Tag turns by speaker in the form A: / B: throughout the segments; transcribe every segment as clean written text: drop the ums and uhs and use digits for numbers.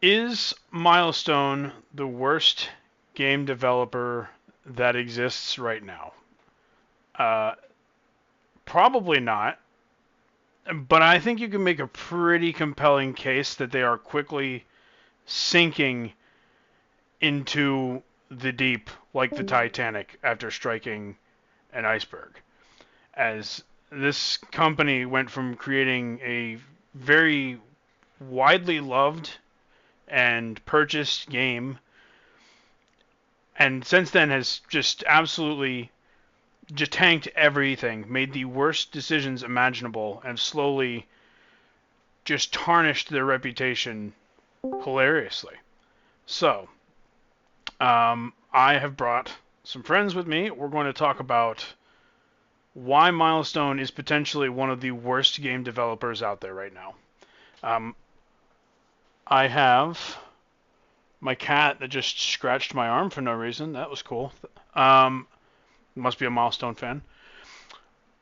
A: Is Milestone the worst game developer that exists right now? Uh, Probably not, but I think you can make a pretty compelling case that they are quickly sinking into the deep like the Titanic after striking an iceberg. As this company went from creating a very widely loved and purchased game, and since then has just absolutely just tanked everything, made the worst decisions imaginable, and slowly just tarnished their reputation hilariously. So, I have brought some friends with me. We're going to talk about why Milestone is potentially one of the worst game developers out there right now. Um, I have my cat that just scratched my arm for no reason. That was cool. Um, must be a Milestone fan.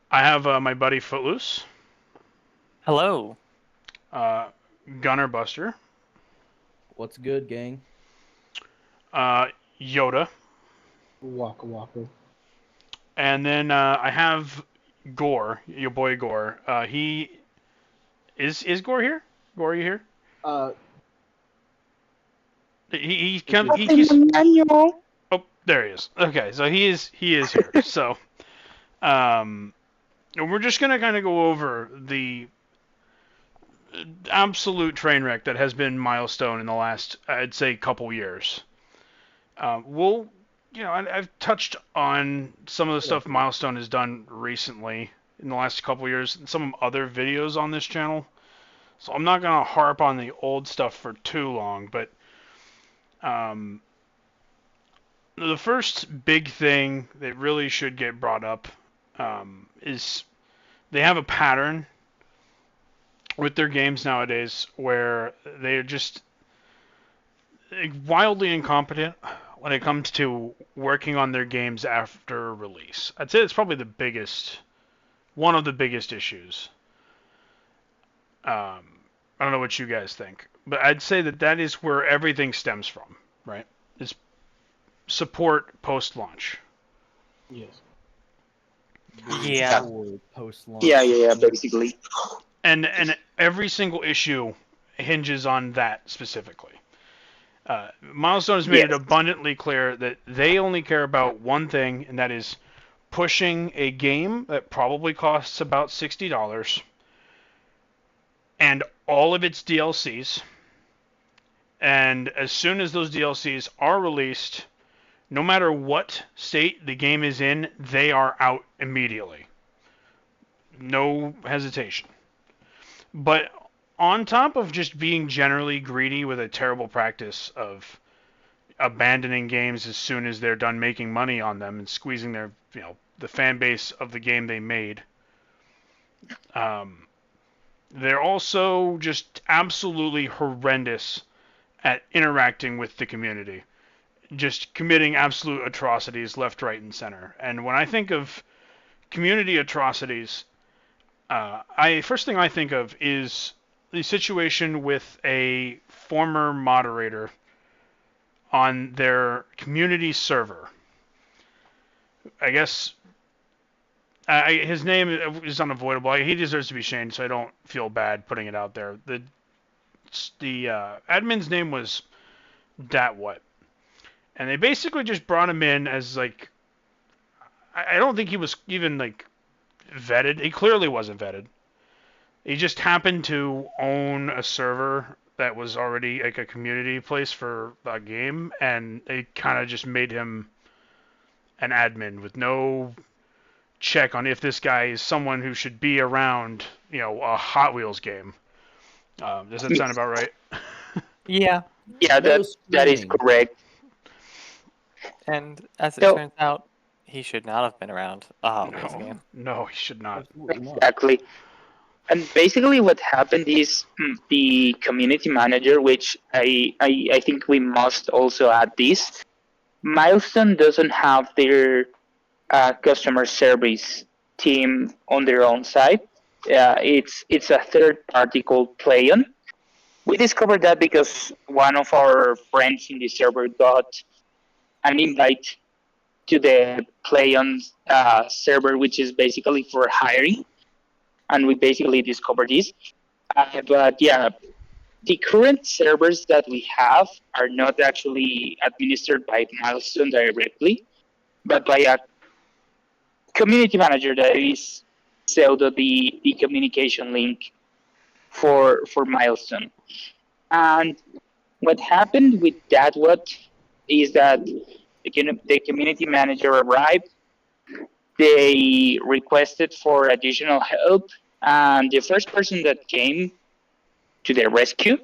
A: I have my buddy Footloose,
B: Hello.
A: uh, GunnerBuster,
C: What's good, gang?
A: uh, Yota,
D: Waka waka.
A: and then I have Gore, your boy Gore. He is Gore here? Gore, are you here?
D: Uh,
A: He
D: Which
A: come
D: is-
A: he keeps. Oh, there he is. Okay, so he is here. So, we're just gonna kind of go over the absolute train wreck that has been Milestone in the last, I'd say, couple years. We'll, I've touched on some of the stuff Milestone has done recently in the last couple years, and some other videos on this channel. So I'm not gonna harp on the old stuff for too long, but the first big thing that really should get brought up is they have a pattern with their games nowadays where they're just wildly incompetent when it comes to working on their games after release. I'd say it's probably one of the biggest issues. I don't know what you guys think, but I'd say that is where everything stems from, right? Is support post-launch.
D: yes.
B: Yeah.
C: Post-launch.
E: Yeah, basically.
A: And every single issue hinges on that specifically. Milestone has made it abundantly clear that they only care about one thing, and that is pushing a game that probably costs about $60 and all of its DLCs. And as soon as those DLCs are released, no matter what state the game is in, they are out immediately. No hesitation. But on top of just being generally greedy with a terrible practice of abandoning games as soon as they're done making money on them and squeezing the fan base of the game they made, they're also just absolutely horrendous at interacting with the community. Just committing absolute atrocities left, right, and center. And when I think of community atrocities, first thing I think of is the situation with a former moderator on their community server. I guess his name is unavoidable. He deserves to be shamed, so I don't feel bad putting it out there. The admin's name was Datwhat, and they basically just brought him in as like, I don't think he was even like vetted. He clearly wasn't vetted. He just happened to own a server that was already like a community place for a game, and they kind of just made him an admin with no check on if this guy is someone who should be around, a Hot Wheels game. Does that sound about right?
B: Yeah.
E: Yeah,
C: No
E: that is
C: screening.
E: correct.
B: And as it
E: So-
B: turns out, he should not have been around a Hot Wheels game.
A: No, he should not.
C: Absolutely not.
E: Exactly. And basically what happened is the community manager, which I think we must also add this, Milestone doesn't have their customer service team on their own side. It's a third party called Playon. We discovered that because one of our friends in the server got an invite to the play on server, which is basically for hiring, and we basically discovered this. But yeah, the current servers that we have are not actually administered by Milestone directly, but by a community manager that is pseudo the communication link for Milestone. And what happened with that what is that the community manager arrived, they requested for additional help, and the first person that came to their rescue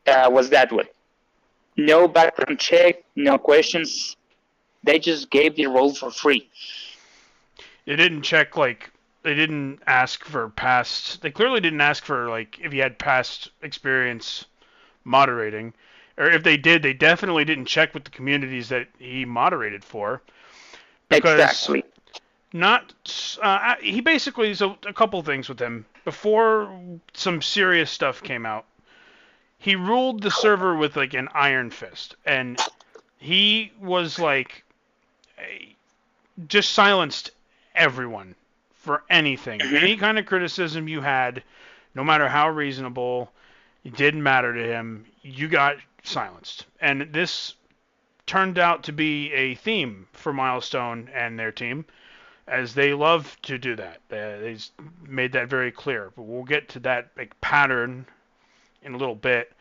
E: was that one. No background check, no questions. They just gave the role for free.
A: They didn't check, like, they didn't ask for past, they clearly didn't ask for, like, if he had past experience moderating. Or if they did, they definitely didn't check with the communities that he moderated for. Because
E: Exactly.
A: he basically, so a couple things with him. Before some serious stuff came out, he ruled the server with, like, an iron fist. And he was, like, just silenced everyone for anything. Any kind of criticism you had, no matter how reasonable, it didn't matter to him. You got silenced. And this turned out to be a theme for Milestone and their team, as they love to do that. They made that very clear. But we'll get to that, like, pattern in a little bit.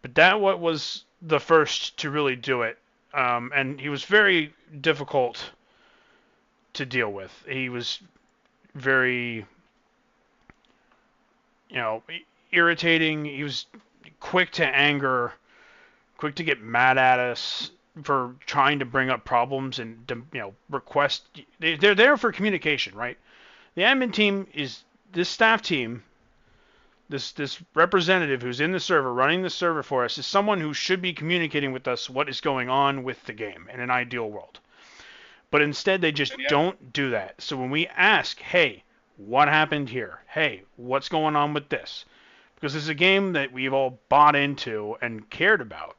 A: But that was the first to really do it. And he was very difficult to deal with. He was very, irritating. He was quick to anger, quick to get mad at us for trying to bring up problems and, request. They're there for communication, right? The admin team is this staff team. This representative who's in the server, running the server for us, is someone who should be communicating with us what is going on with the game in an ideal world. But instead, they just don't do that. So when we ask, hey, what happened here? Hey, what's going on with this? Because this is a game that we've all bought into and cared about.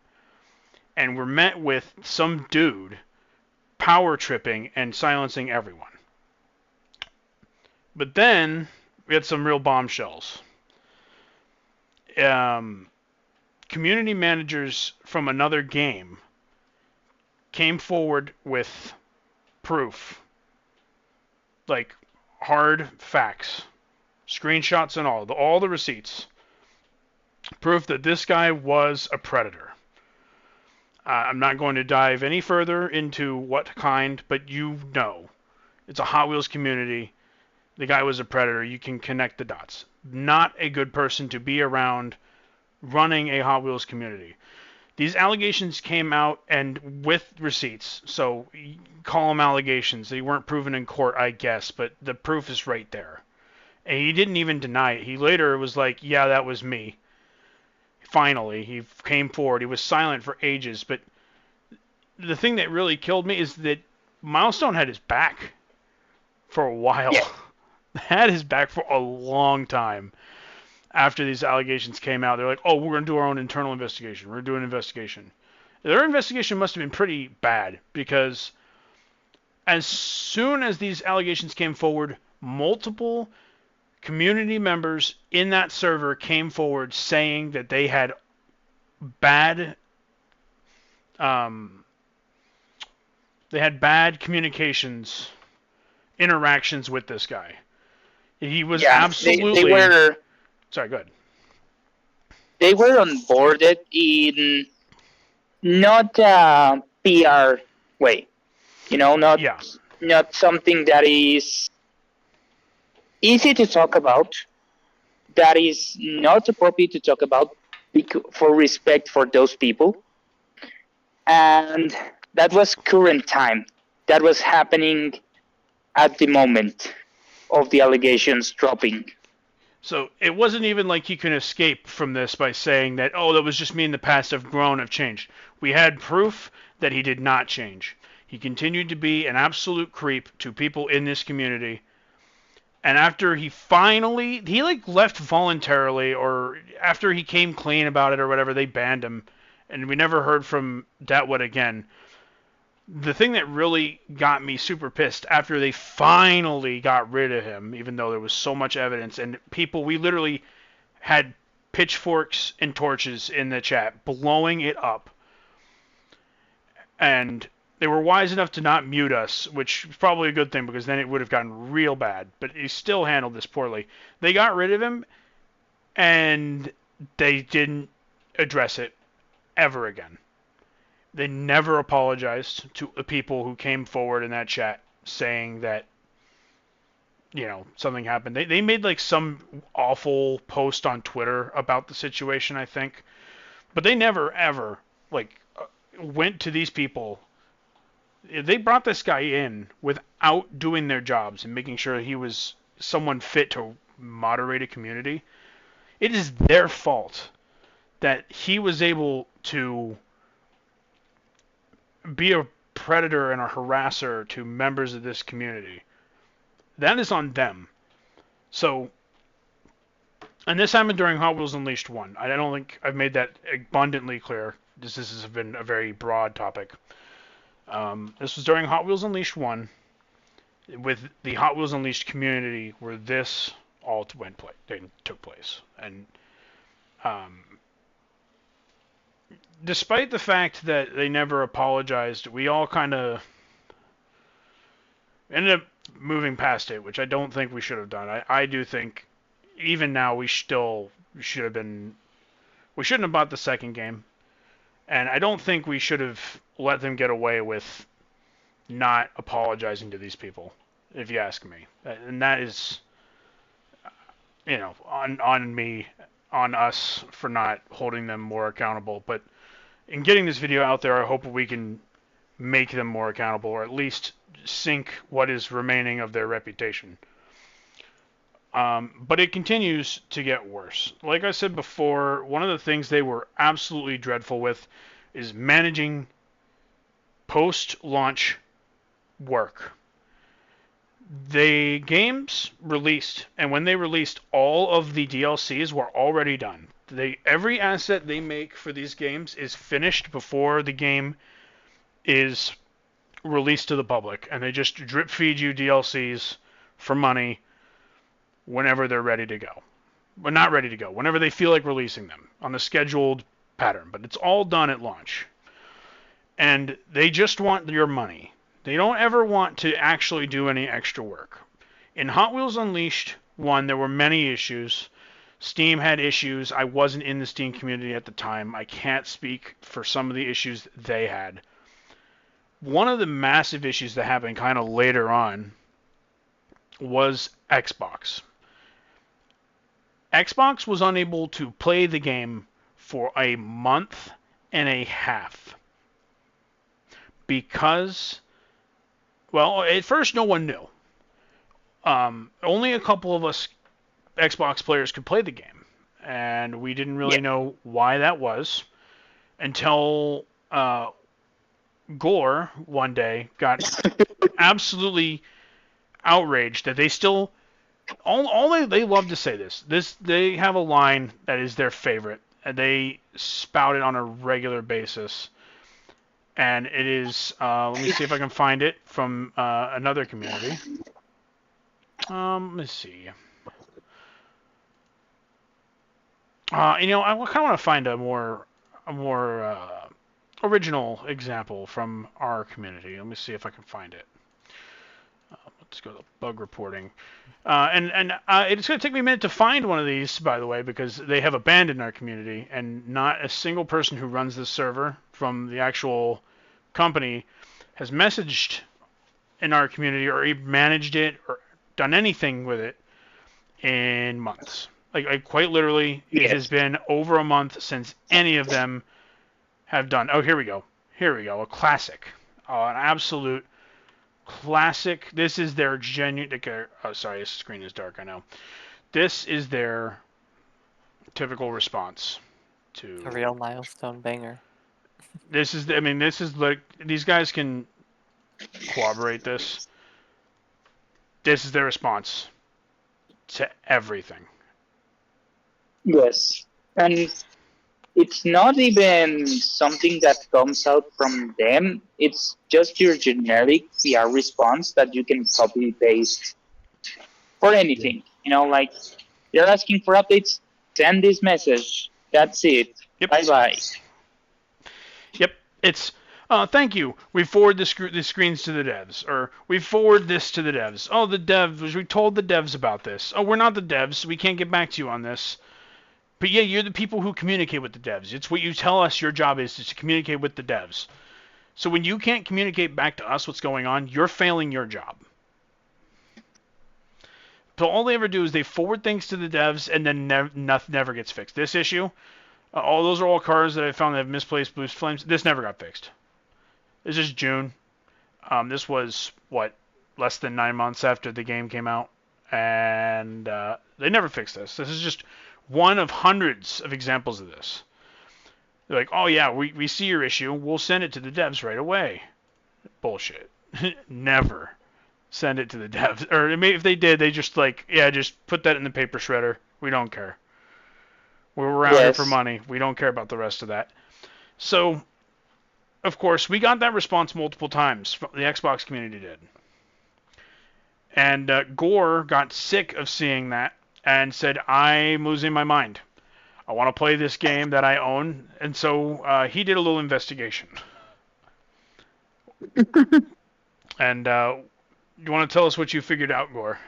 A: And we're met with some dude power tripping and silencing everyone. But then, we had some real bombshells. Community managers from another game came forward with proof, like hard facts, screenshots and all the receipts, proof that this guy was a predator. I'm not going to dive any further into what kind, but it's a Hot Wheels community. The guy was a predator. You can connect the dots. Not a good person to be around running a Hot Wheels community. These allegations came out and with receipts, so call them allegations. They weren't proven in court, I guess, but the proof is right there. And he didn't even deny it. He later was like, yeah, that was me. Finally, he came forward. He was silent for ages, but the thing that really killed me is that Milestone had his back for a while.
E: Yeah.
A: Had his back for a long time. After these allegations came out, they're like, oh, we're going to do our own internal investigation. We're going to do an investigation. Their investigation must have been pretty bad, because as soon as these allegations came forward, multiple community members in that server came forward saying that they had bad communications, interactions with this guy. He was absolutely...
E: They were...
A: Sorry, go ahead.
E: They were onboarded in not a PR way, not something that is easy to talk about, that is not appropriate to talk about for respect for those people. And that was current time. That was happening at the moment of the allegations dropping.
A: So it wasn't even like he could escape from this by saying that, oh, that was just me in the past, I've grown, I've changed. We had proof that he did not change. He continued to be an absolute creep to people in this community. And after he like left voluntarily, or after he came clean about it or whatever, they banned him, and we never heard from Datwood again. The thing that really got me super pissed after they finally got rid of him, even though there was so much evidence and people, we literally had pitchforks and torches in the chat blowing it up, and they were wise enough to not mute us, which is probably a good thing because then it would have gotten real bad. But he still handled this poorly. They got rid of him, and they didn't address it ever again. They never apologized to the people who came forward in that chat saying that, something happened. They made like some awful post on Twitter about the situation, I think. But they never, ever, went to these people. They brought this guy in without doing their jobs and making sure he was someone fit to moderate a community. It is their fault that he was able to be a predator and a harasser to members of this community. That is on them. So, and this happened during Hot Wheels Unleashed 1. I don't think I've made that abundantly clear. This has been a very broad topic. This was during Hot Wheels Unleashed 1 with the Hot Wheels Unleashed community where this all took place. And despite the fact that they never apologized, we all kind of ended up moving past it, which I don't think we should have done. I do think even now we shouldn't have bought the second game. And I don't think we should have let them get away with not apologizing to these people, if you ask me. And that is, on me, on us for not holding them more accountable. But in getting this video out there, I hope we can make them more accountable, or at least sink what is remaining of their reputation. But it continues to get worse. Like I said before, one of the things they were absolutely dreadful with is managing post-launch work. The games released, and when they released, all of the DLCs were already done. Every asset they make for these games is finished before the game is released to the public, and they just drip feed you DLCs for money whenever they're ready to go. Well, not ready to go. Whenever they feel like releasing them on a scheduled pattern. But it's all done at launch. And they just want your money. They don't ever want to actually do any extra work. In Hot Wheels Unleashed 1, there were many issues. Steam had issues. I wasn't in the Steam community at the time. I can't speak for some of the issues they had. One of the massive issues that happened kind of later on was Xbox. Xbox was unable to play the game for a month and a half because, well, at first no one knew. Only a couple of us Xbox players could play the game, and we didn't really know why that was until Gore one day got absolutely outraged that they still they love to say this they have a line that is their favorite, and they spout it on a regular basis, and it is let me see if I can find it from another community. Let's see. I kind of want to find a more original example from our community. Let me see if I can find it. Let's go to bug reporting. And it's going to take me a minute to find one of these, by the way, because they have abandoned our community, and not a single person who runs this server from the actual company has messaged in our community or even managed it or done anything with it in months. Like quite literally, it has been over a month since any of them have done. Oh, here we go. A classic. An absolute classic. This is their genuine. Oh, sorry, this screen is dark. I know. This is their typical response to
B: A real milestone banger.
A: This is. This is like these guys can corroborate this. This is their response to everything.
E: Yes. And it's not even something that comes out from them. It's just your generic PR response that you can copy paste for anything. Like they're asking for updates, send this message. That's it.
A: Yep.
E: Bye bye.
A: Yep. It's thank you. We forward the screens to the devs, or we forward this to the devs. Oh, the devs. We told the devs about this. Oh, we're not the devs, so we can't get back to you on this. But yeah, you're the people who communicate with the devs. It's what you tell us your job is to communicate with the devs. So when you can't communicate back to us what's going on, you're failing your job. So all they ever do is they forward things to the devs, and then never gets fixed. This issue, all those are all cars that I found that have misplaced boost flames. This never got fixed. This is June. This was, less than 9 months after the game came out. And they never fixed this. This is just one of hundreds of examples of this. They're like, oh yeah, we see your issue. We'll send it to the devs right away. Bullshit. Never send it to the devs. Or if they did, they just just put that in the paper shredder. We don't care. We're around here for money. We don't care about the rest of that. So, of course, we got that response multiple times. The Xbox community did. And Gore got sick of seeing that and said, I'm losing my mind. I want to play this game that I own. And so he did a little investigation. And you want to tell us what you figured out, Gore?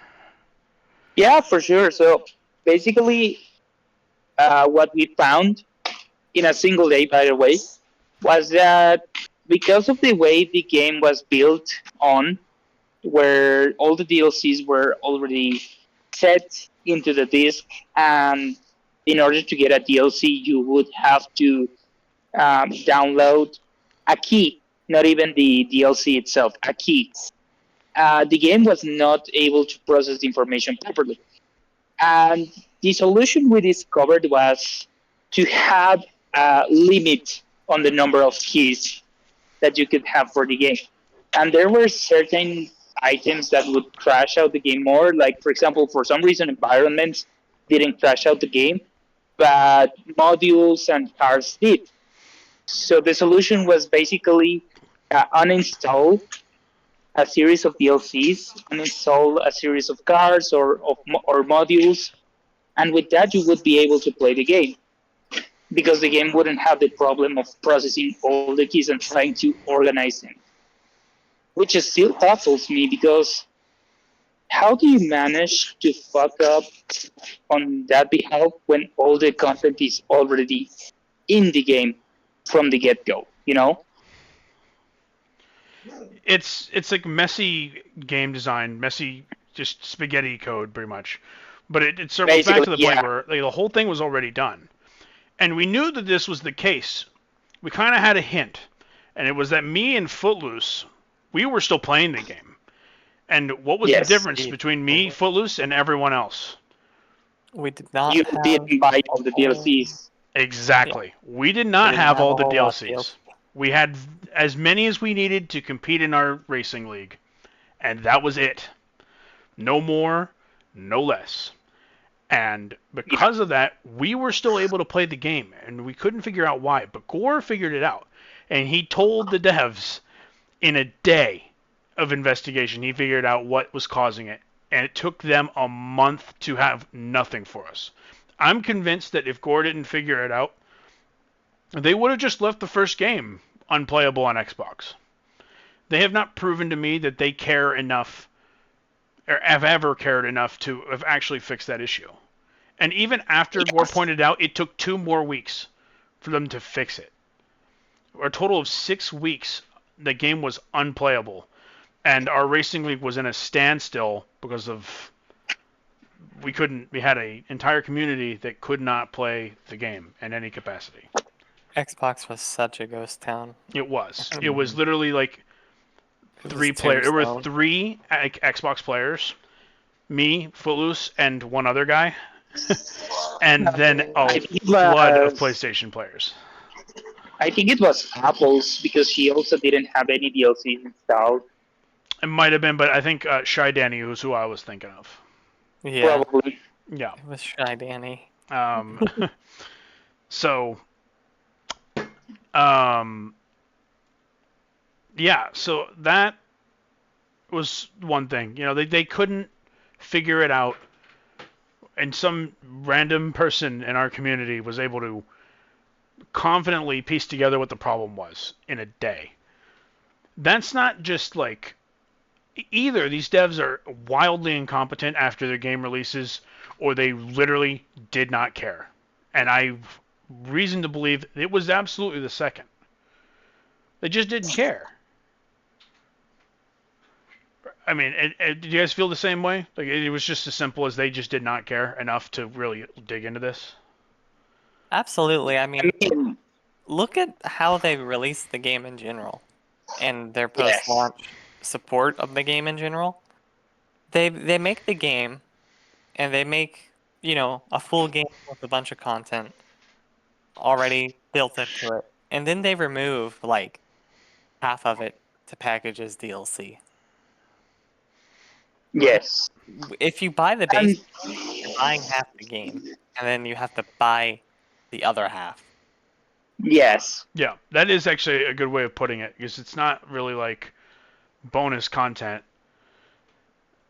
E: Yeah, for sure. So basically, what we found in a single day, by the way, was that because of the way the game was built on, where all the DLCs were already set into the disc, and in order to get a DLC, you would have to download a key, not even the DLC itself, a key. The game was not able to process the information properly. And the solution we discovered was to have a limit on the number of keys that you could have for the game. And there were certain items that would crash out the game more. Like, for example, for some reason, environments didn't crash out the game, but modules and cars did. So the solution was basically uninstall a series of DLCs, uninstall a series of cars or modules, and with that you would be able to play the game, because the game wouldn't have the problem of processing all the keys and trying to organize them. Which still baffles me, because how do you manage to fuck up on that behalf when all the content is already in the game from the get-go,
A: It's like messy game design, messy just spaghetti code, pretty much. But it circles back to the point where the whole thing was already done. And we knew that this was the case. We kind of had a hint. And it was that me and Footloose, we were still playing the game. And what was the difference between me, Footloose, and everyone else?
B: We did not
E: didn't buy all the DLCs.
A: Exactly. Yeah. We did not have all the DLCs. We had as many as we needed to compete in our racing league. And that was it. No more, no less. And because of that, we were still able to play the game. And we couldn't figure out why. But Gore figured it out. And he told the devs in a day of investigation, he figured out what was causing it. And it took them a month to have nothing for us. I'm convinced that if Gore didn't figure it out, they would have just left the first game unplayable on Xbox. They have not proven to me that they care enough, or have ever cared enough to have actually fixed that issue. And even after Gore pointed out, it took 2 more weeks for them to fix it. A total of 6 weeks, the game was unplayable. And our racing league was in a standstill because of we had an entire community that could not play the game in any capacity.
B: Xbox was such a ghost town.
A: It was. It was literally like 3 players. There were 3 Xbox players, me, Footloose, and one other guy, and then a flood of PlayStation players.
E: I think it was Apple's, because he also didn't have any DLCs installed.
A: It might have been, but I think Shy Danny was who I was thinking of.
B: Yeah,
E: probably.
A: Yeah.
B: it was Shy Danny.
A: So, um, yeah, so that was one thing. You know, they couldn't figure it out, and some random person in our community was able to confidently piece together what the problem was in a day. That's not just like either these devs are wildly incompetent after their game releases, or they literally did not care. And I've reason to believe it was absolutely the second. They just didn't care. I mean, did you guys feel the same way? Like it was just as simple as they just did not care enough to really dig into this.
B: Absolutely. I
E: I
B: mean,
E: mean,
B: look at how they released the game in general and their
E: yes,
B: post-launch support of the game in general. They make the game and they make, a full game with a bunch of content already built into it. And then they remove like half of it to package as DLC.
E: yes,
B: If you buy the base,
E: and
B: you're buying half the game, and then you have to buy the other half.
E: yes,
A: Yeah, that is actually a good way of putting it because it's not really like bonus content.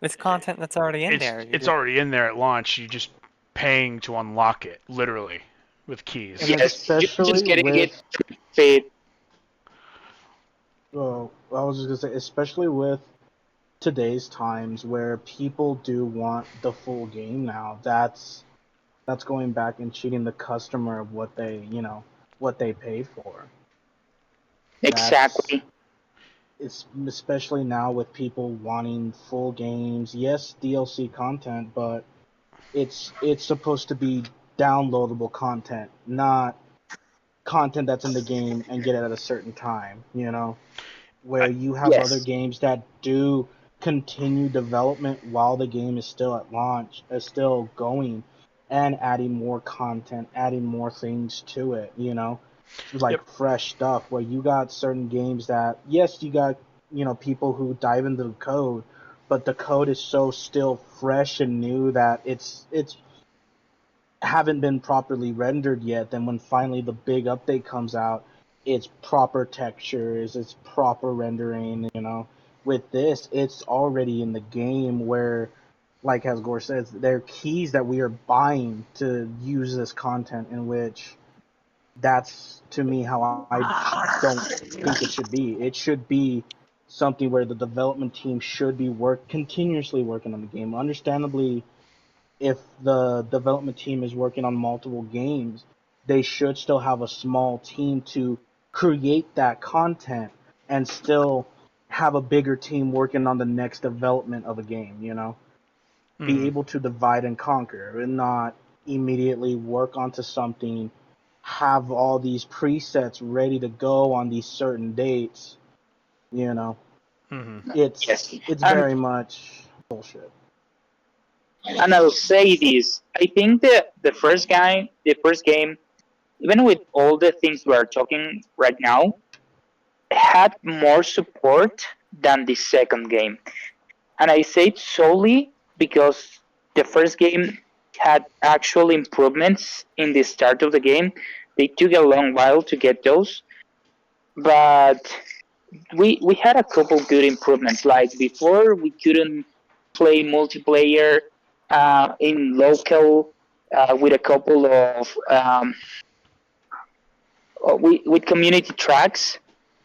B: It's content that's already in
A: It's
B: there. You
A: it's
B: just
A: already in there at launch. You just paying to unlock it, literally, with keys.
D: And
E: yes. You're just
D: especially
E: getting
D: with,
E: it fit.
D: well, I was just gonna say, especially with today's times where people do want the full game now. That's going back and cheating the customer of what what they paid for. That's
E: Exactly.
D: it's especially now with people wanting full games. Yes, DLC content, but it's supposed to be downloadable content, not content that's in the game and get it at a certain time, where
A: I,
D: you have other
E: Yes.
D: games that do continue development while the game is still at launch, is still going, and adding more content, adding more things to it,
A: yep.
D: like fresh stuff. Where you got certain games that, yes, you got, people who dive into the code, but the code is so still fresh and new that it's haven't been properly rendered yet. Then when finally the big update comes out, it's proper textures, it's proper rendering. With this, it's already in the game where, like as Gore says, there are keys that we are buying to use this content. In which, that's to me how I don't think it should be. It should be something where the development team should be continuously working on the game. Understandably, if the development team is working on multiple games, they should still have a small team to create that content and still have a bigger team working on the next development of a game, Be
A: Mm-hmm.
D: able to divide and conquer and not immediately work onto something, have all these presets ready to go on these certain dates, you know.
A: Mm-hmm.
E: Yes.
D: It's
E: And
D: very much bullshit.
E: and I'll say this. I think that the first game, even with all the things we are talking right now, had more support than the second game. And I say it solely because the first game had actual improvements in the start of the game. They took a long while to get those, but we had a couple good improvements. Like before, we couldn't play multiplayer in local with a couple of with community tracks,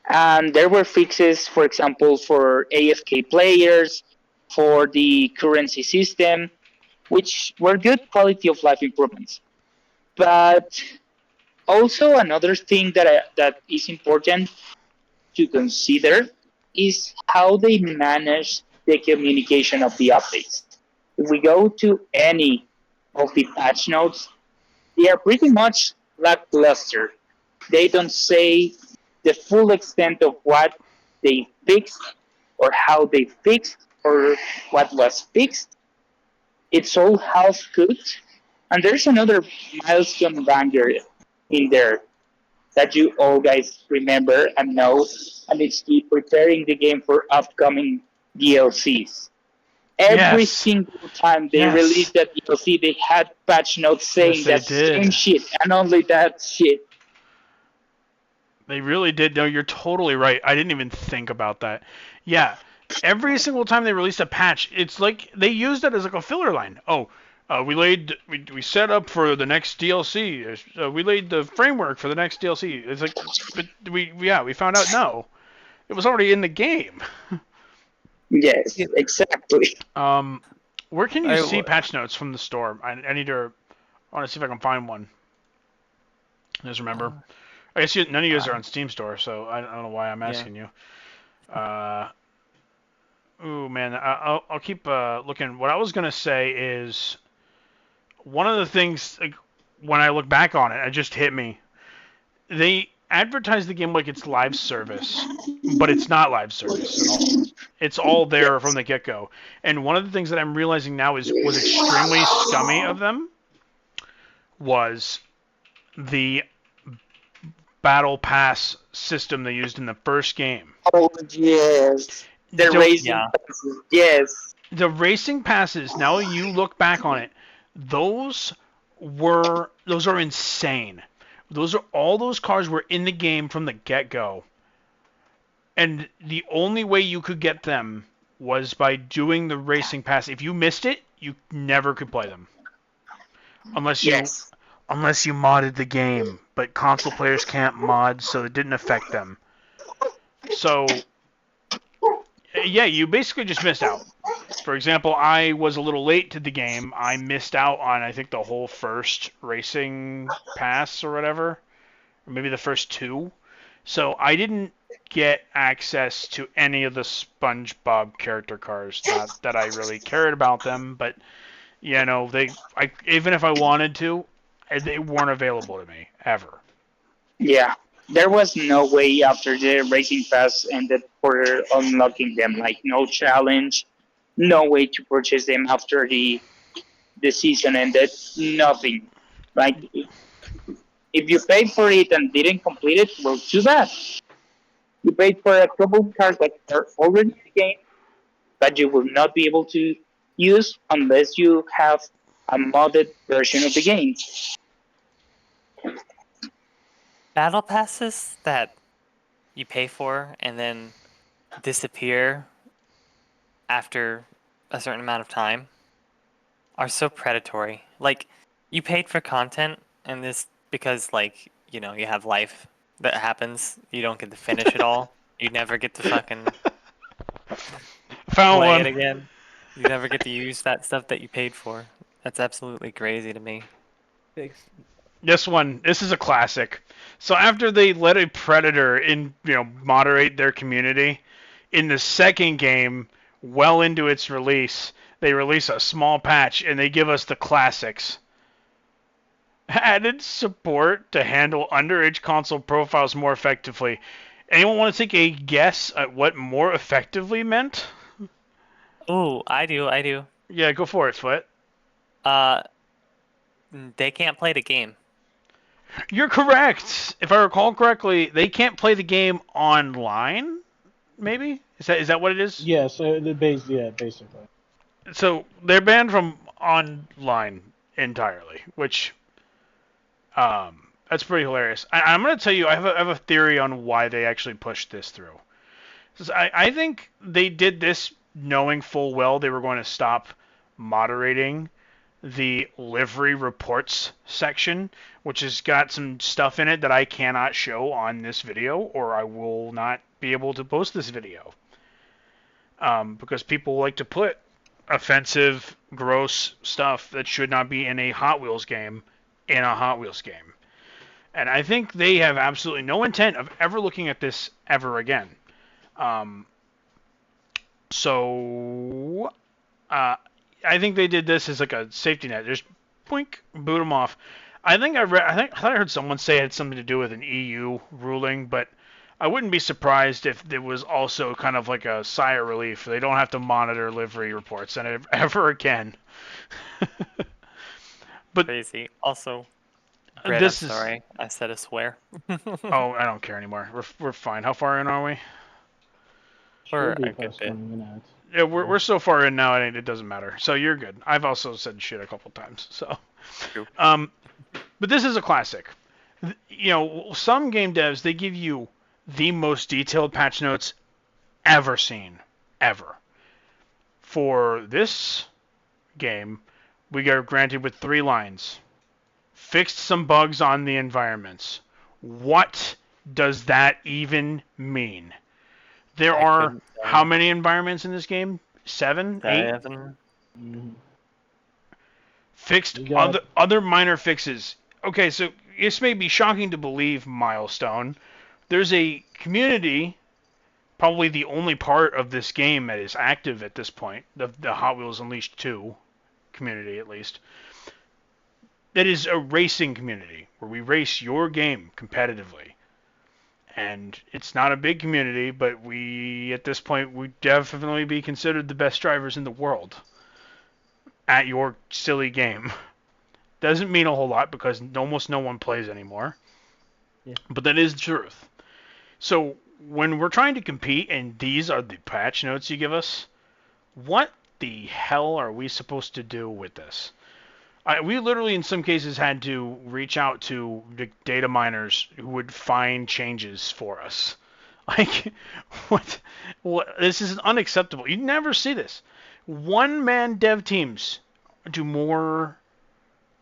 E: and there were fixes, for example, for AFK players, for the currency system, which were good quality of life improvements. But also another thing that is important to consider is how they manage the communication of the updates. If we go to any of the patch notes, they are pretty much lackluster. They don't say the full extent of what they fixed or how they fixed or what was fixed. It's all half cooked. And there's another milestone banger in there that you all guys remember and know, and it's the preparing the game for upcoming DLCs. Every
A: Yes.
E: single time they
A: Yes.
E: released that DLC, they had patch notes saying
A: Yes, they
E: that same
A: did.
E: shit and only that shit.
A: They really did. No, you're totally right. I didn't even think about that. Yeah, every single time they released a patch, it's like they used it as like a filler line. Oh, we set up for the next DLC. We laid the framework for the next DLC. It's like, but we found out no, it was already in the game.
E: Yes,
B: Yeah.
E: exactly.
A: Where can you
B: I
A: see
B: w-
A: patch notes from the store? I need to. I want to see if I can find one. Just remember. I guess none of you guys are on Steam Store, so I don't know why I'm
B: Yeah.
A: asking you. Ooh, man, I'll keep looking. What I was gonna say is one of the things like, when I look back on it, it just hit me. They advertise the game like it's live service, but it's not live service at all. It's all there from
E: Yes.
A: the get-go. And one of the things that I'm realizing now was extremely scummy of them was the battle pass system they used in the first game.
E: Oh, yes. The
A: The,
E: racing
B: Yeah.
E: passes. Yes.
A: the racing passes, now you look back on it, those are insane. All those cars were in the game from the get-go. And the only way you could get them was by doing the racing pass. If you missed it, you never could play them. Unless you
E: Yes.
A: modded the game, but console players can't mod, so it didn't affect them. So yeah, you basically just missed out. For example, I was a little late to the game. I missed out on, I think, the whole first racing pass or whatever, or maybe the first two. So I didn't get access to any of the SpongeBob character cars. Not that I really cared about them, but even if I wanted to, they weren't available to me ever.
E: Yeah. There was no way after the racing pass ended for unlocking them. Like no challenge, no way to purchase them after the season ended. Nothing. Like if you paid for it and didn't complete it, well, too bad. You paid for a couple cars that are already in the game that you will not be able to use unless you have a modded version of the game.
B: Battle passes that you pay for and then disappear after a certain amount of time are so predatory. Like, you paid for content, and this because you have life that happens. You don't get to finish it all. You never get to fucking
A: Found
B: play it
A: one.
B: again. You never get to use that stuff that you paid for. That's absolutely crazy to me.
C: Fix.
A: This is a classic. So after they let a predator moderate their community, in the second game, well into its release, they release a small patch and they give us the classics. Added support to handle underage console profiles more effectively. Anyone want to take a guess at what more effectively meant?
B: Oh, I do.
A: Yeah, go for it, Foot.
B: Uh, they can't play the game.
A: You're correct. If I recall correctly, they can't play the game online. Maybe is that what it is?
D: Yes, basically.
A: So they're banned from online entirely, which that's pretty hilarious. I'm gonna tell you, I have a theory on why they actually pushed this through. I think they did this knowing full well they were going to stop moderating the livery reports section, which has got some stuff in it that I cannot show on this video, or I will not be able to post this video. Because people like to put offensive, gross stuff that should not be in a Hot Wheels game in a Hot Wheels game. And I think they have absolutely no intent of ever looking at this ever again. So I think they did this as like a safety net. Just boink, boot them off. I thought I heard someone say it had something to do with an EU ruling, but I wouldn't be surprised if it was also kind of like a sigh of relief. They don't have to monitor livery reports ever again. But
B: Crazy. Also, Brett,
A: this
B: I'm
A: is.
B: sorry. I said a swear.
A: Oh, I don't care anymore. We're fine. How far in are we?
B: We're
D: Should be
B: a good
D: past
B: bit.
D: 20 minutes.
A: Yeah, we're so far in now, it doesn't matter. So you're good. I've also said shit a couple times. So,
B: True.
A: but this is a classic. You know, some game devs, they give you the most detailed patch notes ever seen, ever. For this game, we got granted with 3 lines. Fixed some bugs on the environments. What does that even mean? There
B: I
A: are
B: couldn't
A: how
B: say.
A: many environments in this game? 7, 8?
B: 7.
D: Mhm.
A: Fixed
D: You got
A: other minor fixes. Okay, so this may be shocking to believe, Milestone. There's a community, probably the only part of this game that is active at this point, the Hot Wheels Unleashed 2 community at least, that is a racing community where we race your game competitively. And it's not a big community, but we, at this point, would definitely be considered the best drivers in the world at your silly game. Doesn't mean a whole lot because almost no one plays anymore.
C: Yeah.
A: But that is the truth. So when we're trying to compete and these are the patch notes you give us, what the hell are we supposed to do with this? We literally, in some cases, had to reach out to the data miners who would find changes for us. Like, what? This is unacceptable. You never see this. One-man dev teams do more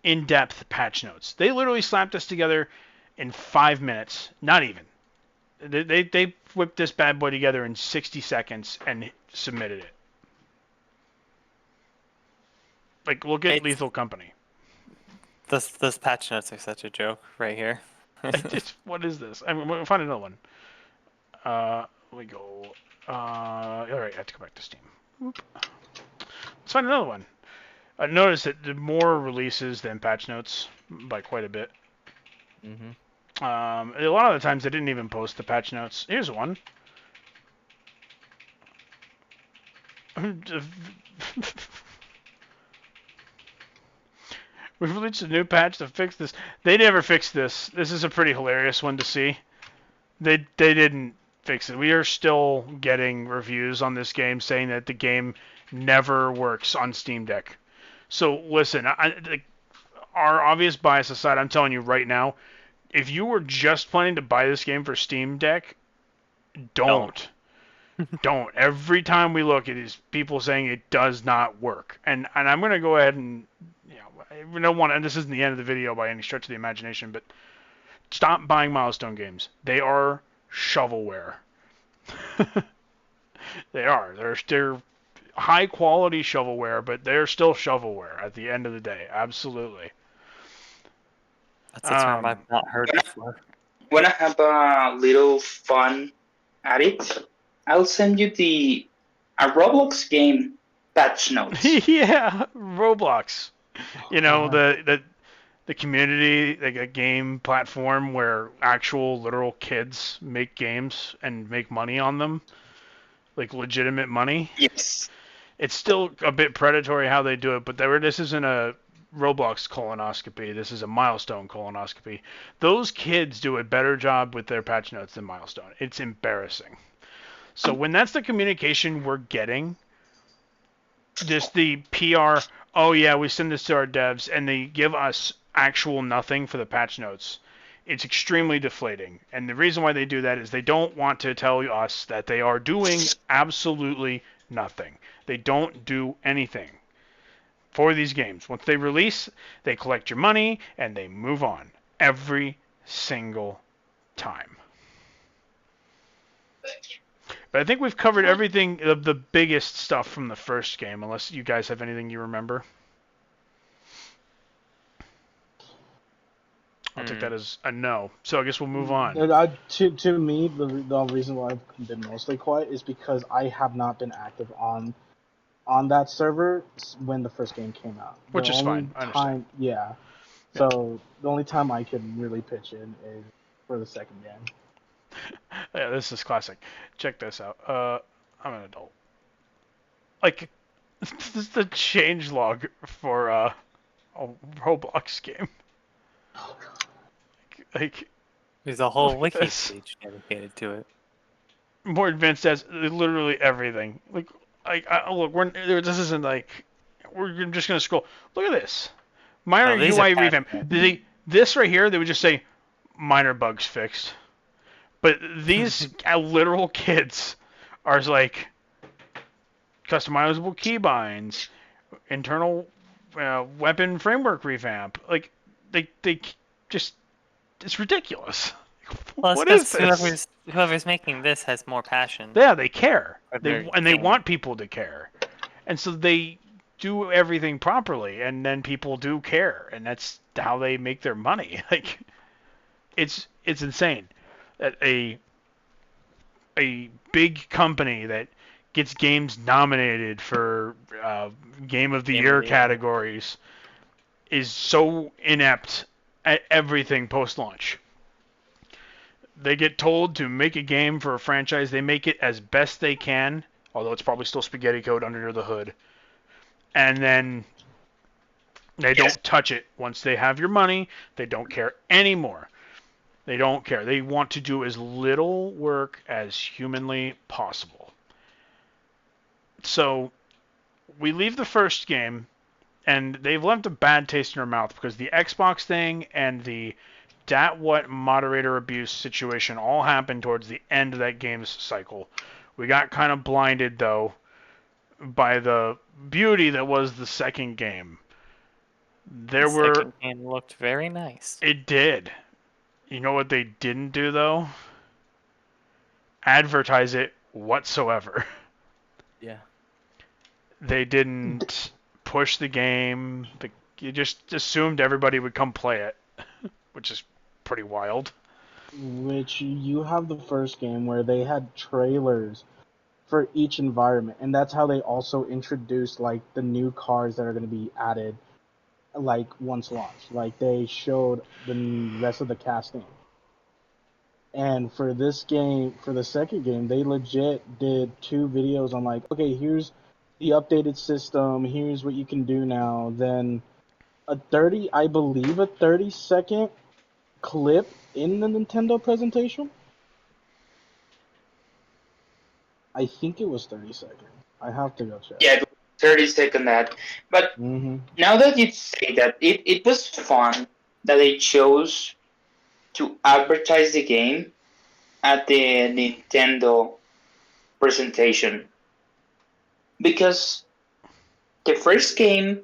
A: in-depth patch notes. They literally slapped this together in 5 minutes. Not even. They whipped this bad boy together in 60 seconds and submitted it. Like, look at Lethal Company.
B: Those patch notes are such a joke right here.
A: What is this? I mean, we'll find another one. We go. All right, I have to go back to Steam. Let's find another one. I noticed that the more releases than patch notes by quite a bit.
C: Mm-hmm.
A: A lot of the times they didn't even post the patch notes. Here's one. We've released a new patch to fix this. They never fixed this. This is a pretty hilarious one to see. They didn't fix it. We are still getting reviews on this game saying that the game never works on Steam Deck. So listen, our obvious bias aside, I'm telling you right now, if you were just planning to buy this game for Steam Deck, don't. Don't. Every time we look, it is people saying it does not work. And I'm going to go ahead and, we don't want to, and this isn't the end of the video by any stretch of the imagination, but stop buying Milestone games. They are shovelware. They are. They're high quality shovelware, but they're still shovelware at the end of the day. Absolutely.
B: That's a term I've not heard before.
E: When I have a little fun at it, I'll send you a Roblox game patch notes.
A: Yeah, Roblox. You know, the community, like a game platform where actual literal kids make games and make money on them, like legitimate money.
E: Yes.
A: It's still a bit predatory how they do it, but this isn't a Roblox colonoscopy. This is a Milestone colonoscopy. Those kids do a better job with their patch notes than Milestone. It's embarrassing. So when that's the communication we're getting, just the PR, oh yeah, we send this to our devs, and they give us actual nothing for the patch notes. It's extremely deflating. And the reason why they do that is they don't want to tell us that they are doing absolutely nothing. They don't do anything for these games. Once they release, they collect your money, and they move on. Every single time. But I think we've covered everything, the biggest stuff from the first game, unless you guys have anything you remember. I'll take that as a no. So I guess we'll move on.
D: To me, the reason why I've been mostly quiet is because I have not been active on that server when the first game came out.
A: Which is fine. I understand.
D: Yeah. So the only time I could really pitch in is for the second game.
A: Yeah, this is classic. Check this out. I'm an adult. Like, this is the changelog for a Roblox game. Like,
B: There's a whole
A: look at
B: wiki
A: this.
B: page dedicated to it.
A: More advanced as literally everything. Like, look, this isn't like we're just gonna scroll. Look at this
B: Oh,
A: minor
B: these are
A: UI
B: patched
A: revamp.
B: bugs.
A: This right here, they would just say minor bugs fixed. But these literal kids are like customizable keybinds, internal weapon framework revamp. Like they just it's ridiculous.
B: Well, it's
A: What is
B: because
A: this?
B: whoever's making this has more passion
A: Yeah, they care.
B: for
A: They
B: their
A: and they
B: game.
A: want people to care, and so they do everything properly, and then people do care, and that's how they make their money. Like it's insane that a big company that gets games nominated for Game of the
B: Game of
A: Year
B: the year.
A: categories is so inept at everything post-launch. They get told to make a game for a franchise. They make it as best they can, although it's probably still spaghetti code under the hood. And then they don't touch it. Once they have your money, they don't care anymore. They don't care. They want to do as little work as humanly possible. So we leave the first game, and they've left a bad taste in our mouth because the Xbox thing and the dat what moderator abuse situation all happened towards the end of that game's cycle. We got kind of blinded, though, by the beauty that was the second game.
B: The second game looked very nice.
A: It did. You know what they didn't do, though? Advertise it whatsoever.
C: Yeah.
A: They didn't push the game. You just assumed everybody would come play it, which is pretty wild.
D: Which you have the first game where they had trailers for each environment, and that's how they also introduced like the new cars that are going to be added, like once launched. Like they showed the rest of the casting. And for this game, for the second game, they legit did 2 videos on like, okay, here's the updated system, here's what you can do now. Then I believe a 30-second clip in the Nintendo presentation. I think it was 30 seconds. I have to go check.
E: Yeah, 30-second ad. But now that you say that, it was fun that they chose to advertise the game at the Nintendo presentation. Because the first game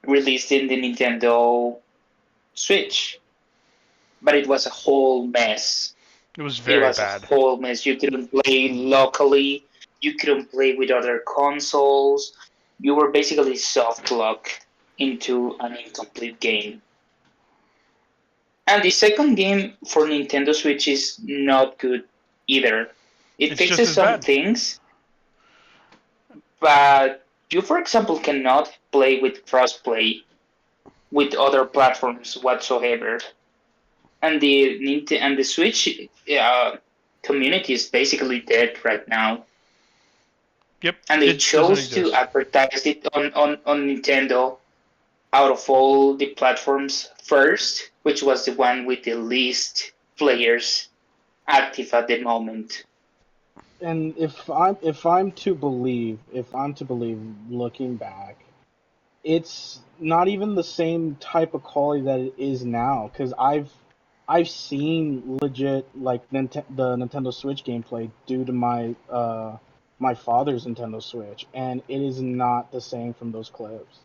E: released in the Nintendo Switch, but it was a whole mess.
A: It was very bad.
E: A whole mess. You couldn't play locally. You couldn't play with other consoles. You were basically soft locked into an incomplete game. And the second game for Nintendo Switch is not good either. It
A: It's just
E: fixes
A: as
E: some
A: bad.
E: things, but you, for example, cannot play with crossplay with other platforms whatsoever. And the Switch community is basically dead right now.
A: Yep.
E: And they
A: it doesn't
E: chose to
A: exist.
E: advertise it on Nintendo out of all the platforms first, which was the one with the least players active at the moment.
D: And if I'm to believe, looking back, it's not even the same type of quality that it is now. Because I've seen legit like the Nintendo Switch gameplay due to my my father's Nintendo Switch, and it is not the same from those clips.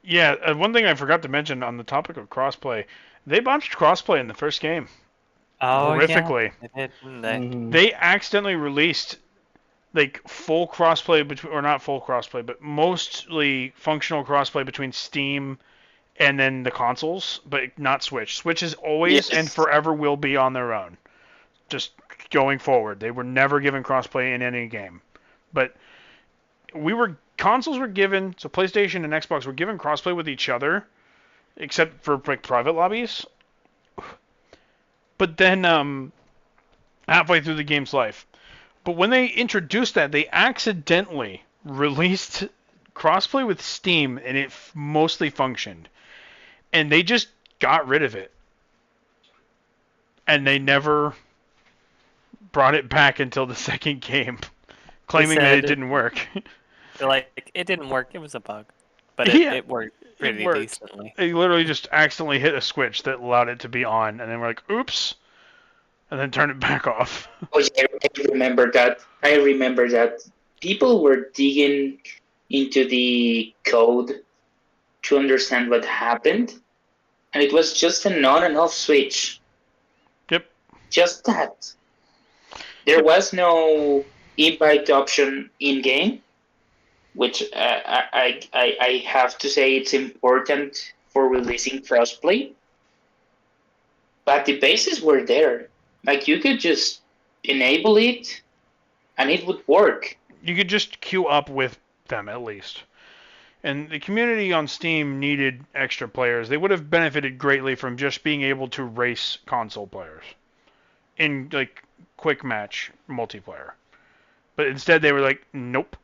A: Yeah, one thing I forgot to mention on the topic of crossplay, they botched crossplay in the first game.
B: Oh
A: Horrifically.
B: yeah, they did, didn't they?
A: They accidentally released like full crossplay between, or not full crossplay, but mostly functional crossplay between Steam and then the consoles, but not Switch. Switch is always and forever will be on their own. Just going forward, they were never given crossplay in any game. But consoles were given, so PlayStation and Xbox were given crossplay with each other, except for like private lobbies. But then halfway through the game's life. But when they introduced that, they accidentally released crossplay with Steam, and it mostly functioned. And they just got rid of it. And they never brought it back until the second game, claiming that it didn't work.
B: They're like, it didn't work. It was a bug, but
A: Yeah,
B: it worked
A: it
B: pretty
A: worked.
B: decently.
A: They literally just accidentally hit a switch that allowed it to be on, and then we're like, oops, and then turn it back off.
E: Oh yeah, I remember that. I remember that people were digging into the code to understand what happened, and it was just an on and off switch.
A: Yep.
E: Just that. There was no invite option in game, which I have to say it's important for releasing crossplay. But the bases were there. Like you could just enable it, and it would work.
A: You could just queue up with them at least. And the community on Steam needed extra players. They would have benefited greatly from just being able to race console players in like quick match multiplayer. But instead they were like, nope,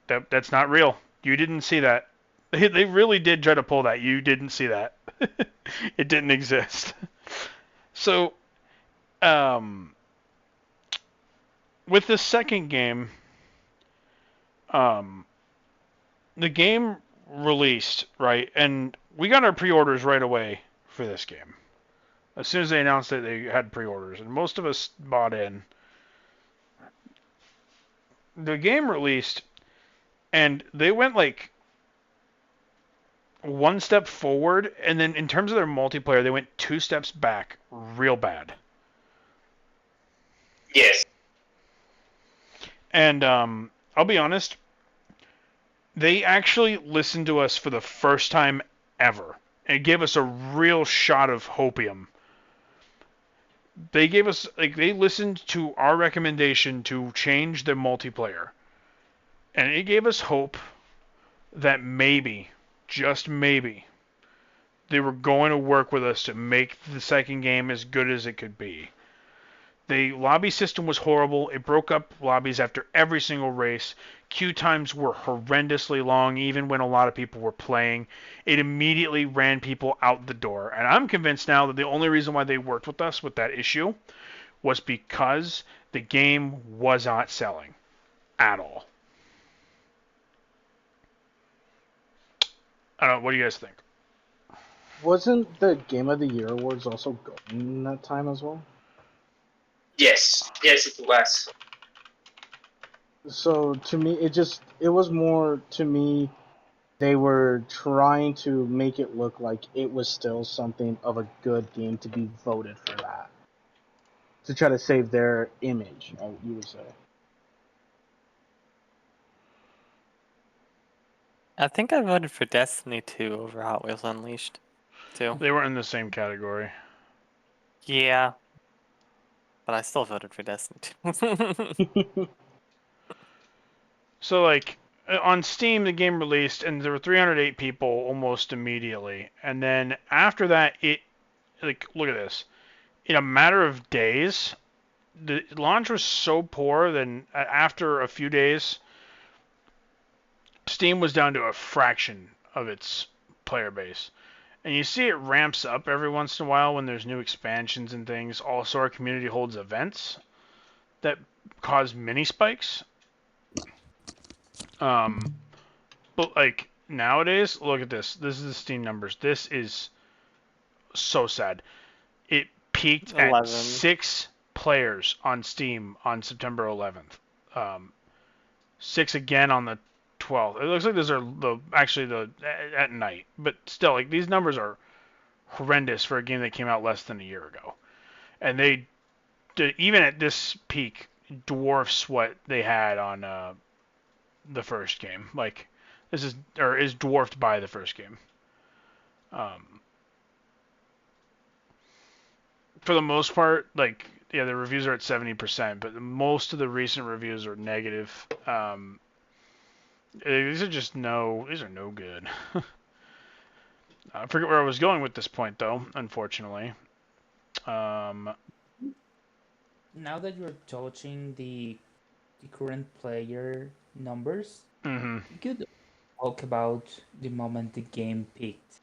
A: that's not real. You didn't see that. They really did try to pull that. You didn't see that. It didn't exist. So, with the second game, um, the game released, right? And we got our pre-orders right away for this game. As soon as they announced that they had pre-orders, and most of us bought in. The game released, and they went like one step forward, and then in terms of their multiplayer, they went two steps back real bad.
E: Yes.
A: And I'll be honest, they actually listened to us for the first time ever and gave us a real shot of hopium. They gave us they listened to our recommendation to change the multiplayer, and it gave us hope that maybe, just maybe, they were going to work with us to make the second game as good as it could be. The lobby system was horrible. It broke up lobbies after every single race. Queue times were horrendously long, even when a lot of people were playing. It immediately ran people out the door. And I'm convinced now that the only reason why they worked with us with that issue was because the game was not selling at all. I don't know. What do you guys think?
D: Wasn't the Game of the Year awards also going that time as well?
E: Yes. Yes, it was.
D: So to me, it was more to me. They were trying to make it look like it was still something of a good game to be voted for that, to try to save their image, you would say.
B: I think I voted for Destiny 2 over Hot Wheels Unleashed, too.
A: They were in the same category.
B: Yeah, but I still voted for Destiny 2.
A: So, like, on Steam, the game released, and there were 308 people almost immediately. And then after that, look at this. In a matter of days, the launch was so poor that after a few days, Steam was down to a fraction of its player base. And you see it ramps up every once in a while when there's new expansions and things. Also, our community holds events that cause mini spikes. But like nowadays, look at this. This is the Steam numbers. This is so sad. It peaked at
B: 11.
A: 6 players on Steam on September 11th. 6 again on the 12th. It looks like those are the at night, but still, like these numbers are horrendous for a game that came out less than a year ago. And they did, even at this peak, dwarfs what they had on the first game. Like this is dwarfed by the first game. For the most part, like yeah, the reviews are at 70%, but most of the recent reviews are negative. These are no good. I forget where I was going with this point though, unfortunately.
F: Now that you're touching the current player numbers,
A: Mm-hmm.
F: you could talk about the moment the game peaked.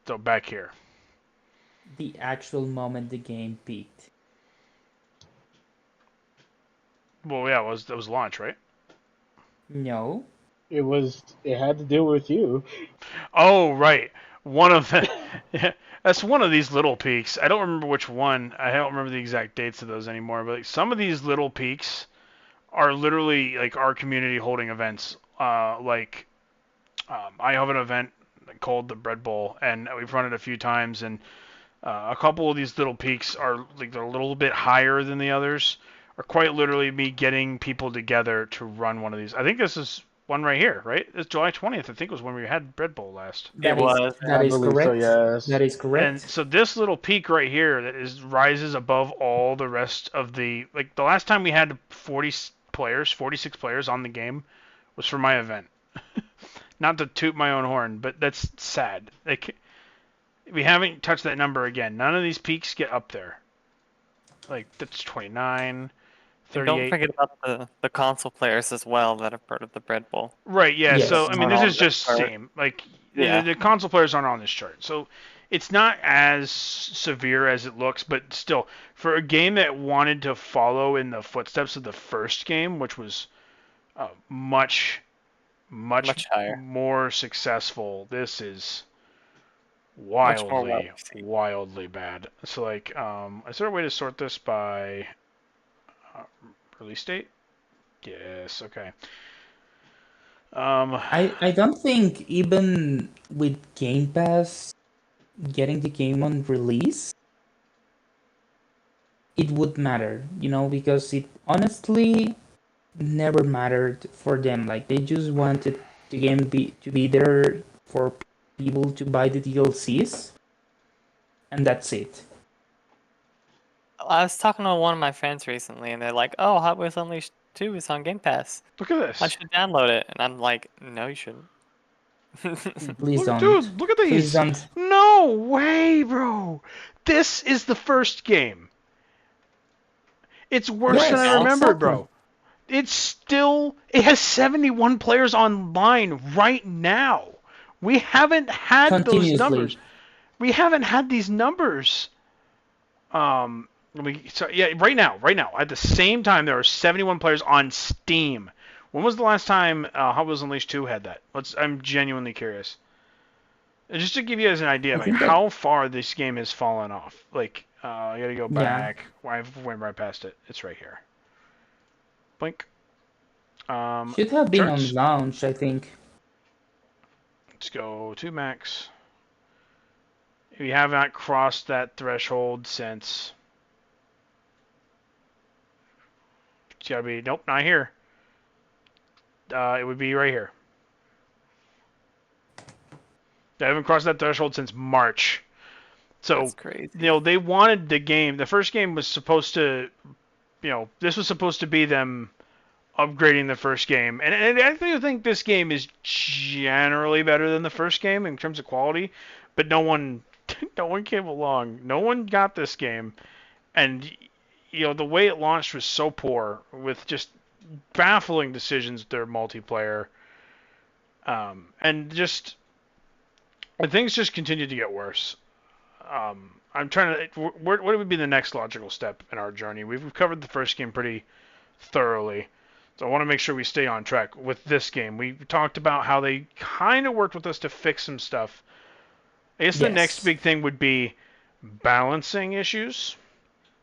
A: So back here.
F: The actual moment the game peaked.
A: Well, yeah, that was launch, right?
F: No.
D: It had to do with you.
A: Oh, right. One of the that's one of these little peaks. I don't remember which one. I don't remember the exact dates of those anymore. But like, some of these little peaks are literally like our community holding events. I have an event called the Bread Bowl, and we've run it a few times, and a couple of these little peaks are like they're a little bit higher than the others. Are quite literally me getting people together to run one of these. I think this is one right here, right? It's July 20th. I think was when we had Bread Bowl last.
B: It was.
F: That
D: I
F: is
D: believe so,
F: correct.
D: yes.
F: That is
A: And
F: correct.
A: so this little peak right here that is rises above all the rest of the like the last time we had 46 players on the game was for my event. Not to toot my own horn, but that's sad. Like we haven't touched that number again. None of these peaks get up there. Like that's 29,
B: And don't
A: 38.
B: forget about the console players as well that are part of the Bread Bowl.
A: Right, yeah. So
F: Yes.
A: I mean,
B: Not
A: this
B: on
A: is
B: this
A: just
B: chart.
A: Steam. Like
B: Yeah.
A: the console players aren't on this chart, so it's not as severe as it looks. But still, for a game that wanted to follow in the footsteps of the first game, which was much
B: Much higher.
A: more successful, this is
B: Much more well
A: wildly
B: received.
A: wildly bad. So like, is there a way to sort this by uh, release date? Yes. Okay.
F: I don't think even with Game Pass getting the game on release, it would matter, because it honestly never mattered for them. Like they just wanted the game to be there for people to buy the DLCs, and that's it.
B: I was talking to one of my friends recently, and they're like, "Oh, Hot Wheels Unleashed 2 is on Game Pass.
A: Look at this.
B: I should download it." And I'm like, "No, you shouldn't."
F: Please
A: Look,
F: don't.
A: dude, look at
F: Please
A: these.
F: don't.
A: No way, bro. This is the first game. It's worse than I
F: Yes,
A: remembered,
F: exactly.
A: bro. It has 71 players online right now. We haven't had those numbers.
F: Continuously.
A: We haven't had these numbers. Right now, at the same time, there are 71 players on Steam. When was the last time Hot Wheels Unleashed 2 had that? I'm genuinely curious. And just to give you guys an idea
F: I
A: of like
F: think that,
A: how far this game has fallen off. Like, I gotta go
F: yeah.
A: back. I went right past it. It's right here. Blink.
F: Should have been on
A: Charts.
F: launch, I think.
A: Let's go to max. We have not crossed that threshold since. It's gotta be. Nope, not here. It would be right here. I haven't crossed that threshold since March. So,
B: That's crazy.
A: they wanted the game. The first game was supposed to, this was supposed to be them upgrading the first game. And I actually think this game is generally better than the first game in terms of quality, but no one came along. No one got this game. And the way it launched was so poor with just baffling decisions with their multiplayer. And things just continued to get worse. I'm trying to. What would be the next logical step in our journey? We've covered the first game pretty thoroughly, so I want to make sure we stay on track with this game. We talked about how they kind of worked with us to fix some stuff. I guess the next
F: Yes.
A: big thing would be balancing issues.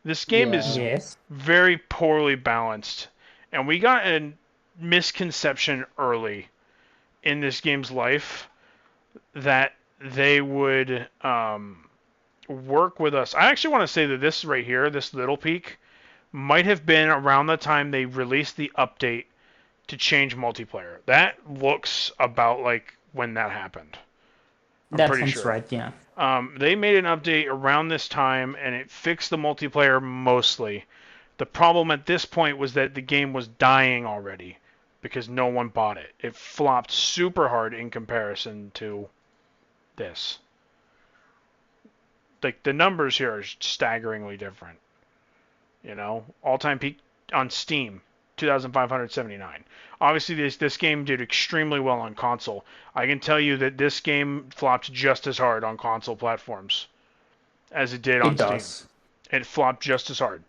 A: This game is
D: Yeah.
F: Yes.
A: very poorly balanced, and we got a misconception early in this game's life that they would work with us. I actually want to say that this right here, this little peak, might have been around the time they released the update to change multiplayer. That looks about like when that happened. I'm
F: That
A: pretty
F: sounds
A: sure.
F: right, yeah.
A: They made an update around this time, and it fixed the multiplayer mostly. The problem at this point was that the game was dying already because no one bought it. It flopped super hard in comparison to this. Like the numbers here are staggeringly different. All-time peak on Steam, 2,579. Obviously, this game did extremely well on console. I can tell you that this game flopped just as hard on console platforms as it did on
F: It
A: Steam.
F: does.
A: It flopped just as hard.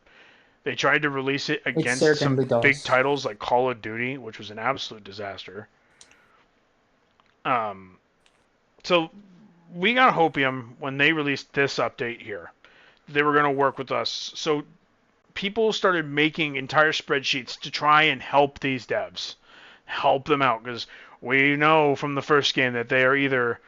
A: They tried to release it against some
F: certainly
A: big
F: does.
A: titles like Call of Duty, which was an absolute disaster. So we got hopium when they released this update here. They were going to work with us. So people started making entire spreadsheets to try and help these devs, help them out, because we know from the first game that they are either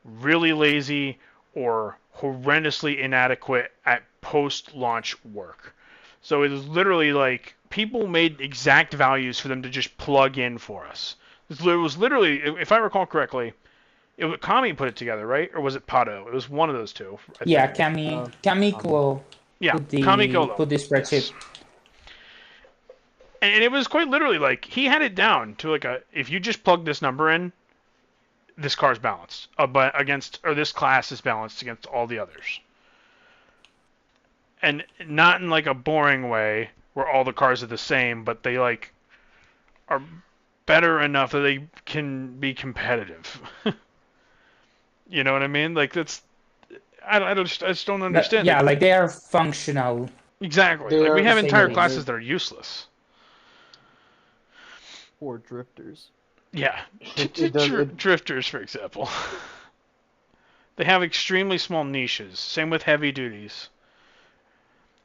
A: really lazy or horrendously inadequate at post-launch work. So it was literally like people made exact values for them to just plug in for us. It was literally, if I recall correctly, Kami put it together, right? Or was it Pato? It was one of those two. I
F: Yeah,
A: think.
F: Camiclo
A: Yeah,
F: put
A: Kamikolo.
F: the spreadsheet.
A: Yes. And it was quite literally like he had it down to like if you just plug this number in, this car's balanced, but this class is balanced against all the others, and not in like a boring way where all the cars are the same, but they like are better enough that they can be competitive. You know what I mean? Like that's I just don't understand.
F: Yeah, like they are functional.
A: Exactly.
D: They
A: Like we
D: are
A: have
F: same
A: entire
F: way.
A: classes that are useless.
C: Or drifters.
A: Yeah,
D: It does.
A: drifters, for example. They have extremely small niches. Same with heavy duties.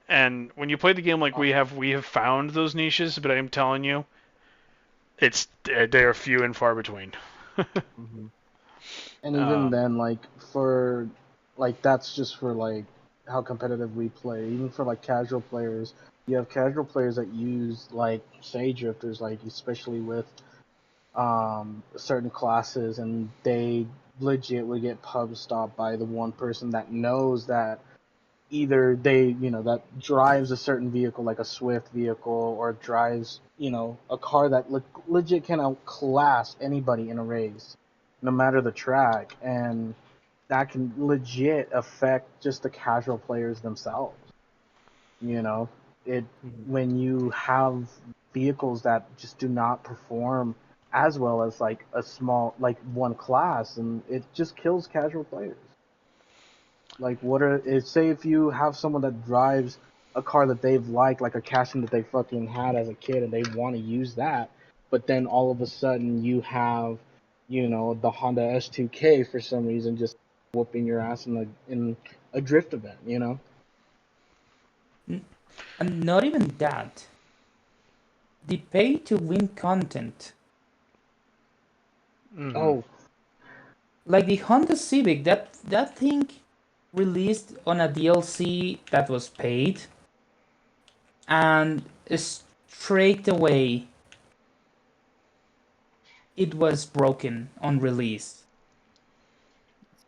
A: And when you play the game like we have found those niches, but I'm telling you, they are few and far between.
C: Mm-hmm.
D: And even then, like for like that's just for like how competitive we play. Even for like casual players, you have casual players that use like say drifters, like especially with certain classes, and they legit would get pub stopped by the one person that knows that either that drives a certain vehicle like a Swift vehicle or drives a car that legit can outclass anybody in a race no matter the track, and that can legit affect just the casual players themselves. you know it
C: Mm-hmm.
D: When you have vehicles that just do not perform as well as like a small like one class, and it just kills casual players. Like, say if you have someone that drives a car that they've liked, like a casting that they fucking had as a kid, and they want to use that, but then all of a sudden you have, the Honda S2K for some reason just whooping your ass in a drift event.
F: And not even that. The pay to win content.
A: Mm-hmm.
D: Oh,
F: Like the Honda Civic, that thing released on a DLC that was paid, and straight away it was broken on release.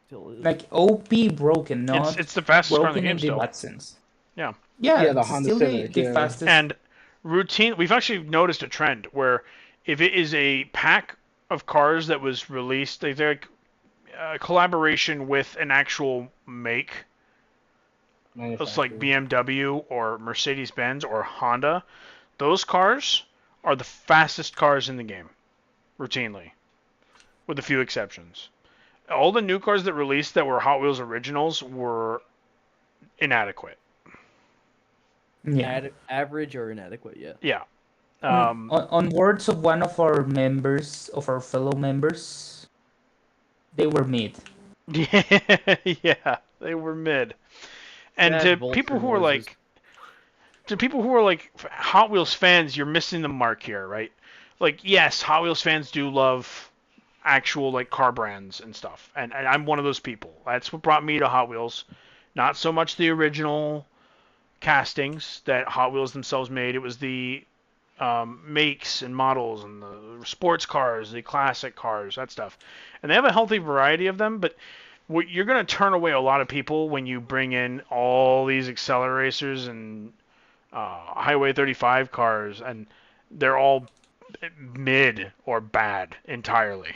C: Still is.
F: Like OP broken, not
A: It's the fastest car in the
F: broken
A: game
F: in the
A: still.
F: bad sense.
A: Yeah.
F: Yeah,
D: the
F: it's
D: Honda
F: still
D: Civic,
F: the
D: yeah.
F: fastest.
A: And we've actually noticed a trend where if it is a pack of cars that was released, they're like a collaboration with an actual make. It's like BMW or Mercedes-Benz or Honda. Those cars are the fastest cars in the game, routinely, with a few exceptions. All the new cars that released that were Hot Wheels originals were inadequate.
F: Yeah.
C: Average or inadequate, yeah.
A: Yeah.
F: On words of one of our members, of our fellow members, they were mid.
A: Yeah, they were mid. And to people who are like Hot Wheels fans, you're missing the mark here, right? Like, yes, Hot Wheels fans do love actual like car brands and stuff, and I'm one of those people. That's what brought me to Hot Wheels. Not so much the original castings that Hot Wheels themselves made. It was the makes and models and the sports cars, the classic cars, that stuff. And they have a healthy variety of them, but you're going to turn away a lot of people when you bring in all these acceleracers and Highway 35 cars, and they're all mid or bad entirely.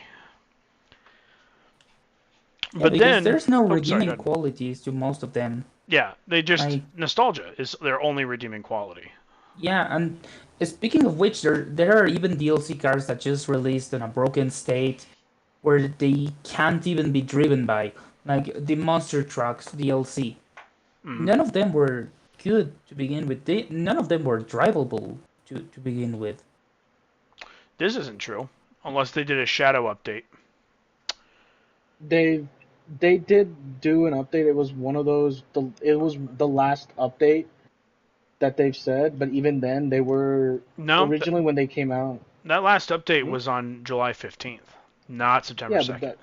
F: Yeah,
A: But
F: because
A: then
F: there's no
A: sorry,
F: redeeming qualities to most of them.
A: yeah, they just
F: Like,
A: nostalgia is their only redeeming quality.
F: yeah, and speaking of which, there are even DLC cars that just released in a broken state where they can't even be driven by, like the Monster Trucks DLC.
A: Mm.
F: None of them were good to begin with. None of them were drivable to begin with.
A: This isn't true, unless they did a shadow update.
D: They did do an update. It was one of those. It was the last update that they've said, but even then, they were
A: No,
D: originally when they came out.
A: that last update
D: Hmm?
A: was on July 15th, not September
D: Yeah,
A: 2nd.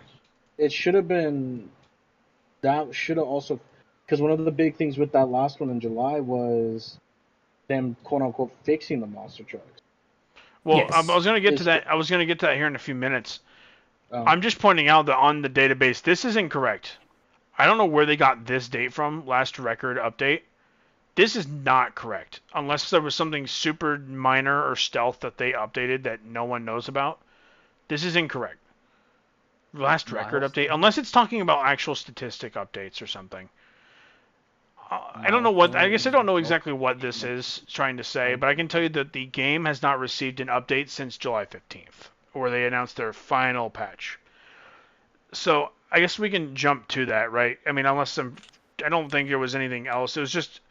D: it should have been. That should have also, because one of the big things with that last one in July was them quote unquote fixing the monster trucks.
A: Well, I
F: Yes.
A: was going to get to
D: This,
A: that. I was going to get to that here in a few minutes.
D: oh,
A: I'm just pointing out that on the database, this is incorrect. I don't know where they got this date from, last record update. This is not correct, unless there was something super minor or stealth that they updated that no one knows about. This is incorrect. Last record update, unless it's talking about actual statistic updates or something. I don't know what. I guess I don't know exactly what this is trying to say, but I can tell you that the game has not received an update since July 15th, where they announced their final patch. So I guess we can jump to that, right? I mean, I don't think there was anything else. It was just,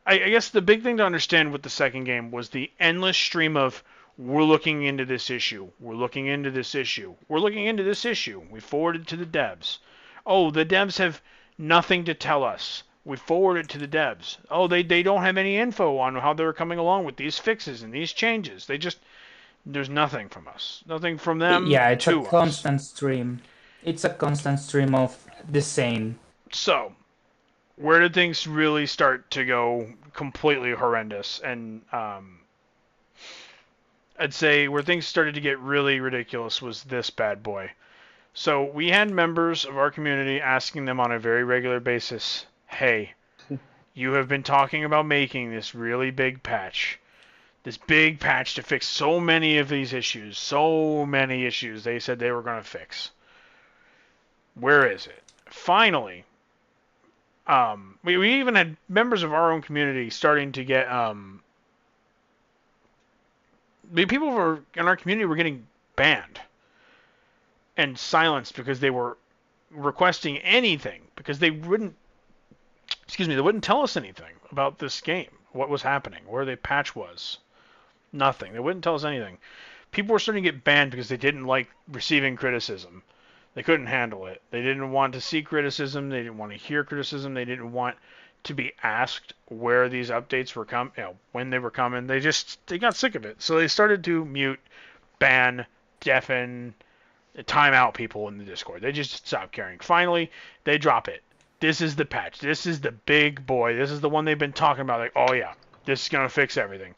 A: I guess the big thing to understand with the second game was the endless stream of we're looking into this issue, we're looking into this issue, we're looking into this issue. We forwarded to the devs. Oh, the devs have nothing to tell us. We forwarded to the devs. Oh, they don't have any info on how they're coming along with these fixes and these changes. There's nothing from us. Nothing from them
F: Yeah, it's a
A: to us.
F: constant stream. It's a constant stream of the same.
A: So, where did things really start to go completely horrendous? And I'd say where things started to get really ridiculous was this bad boy. So we had members of our community asking them on a very regular basis, hey, you have been talking about making this really big patch. This big patch to fix so many of these issues. So many issues they said they were going to fix. Where is it? Finally, we even had members of our own community starting to get people in our community were getting banned and silenced because they were requesting anything because they wouldn't tell us anything about this game, what was happening, where the patch was. Nothing. They wouldn't tell us anything. People were starting to get banned because they didn't like receiving criticism. They couldn't handle it. They didn't want to see criticism. They didn't want to hear criticism. They didn't want to be asked where these updates were when they were coming. They got sick of it. So they started to mute, ban, deafen, time out people in the Discord. They just stopped caring. Finally, they drop it. This is the patch. This is the big boy. This is the one they've been talking about. Like, oh yeah, this is gonna fix everything.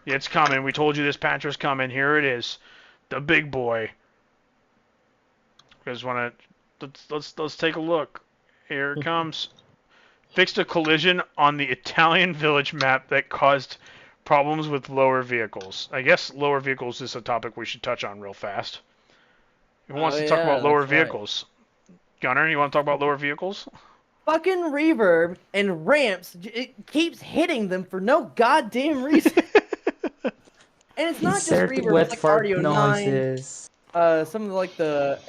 A: It's coming. We told you this patch was coming. Here it is, the big boy. You guys want to let's take a look. Here it comes. Fixed a collision on the Italian village map that caused problems with lower vehicles. I guess lower vehicles is a topic we should touch on real fast. Who wants to talk about lower vehicles? Gunner, you want to talk about lower vehicles?
C: Fucking reverb and ramps, it keeps hitting them for no goddamn reason. And it's not just
F: Insert
C: reverb,
F: wet
C: it's like
F: fart
C: RDO9,
F: noises.
C: some of like a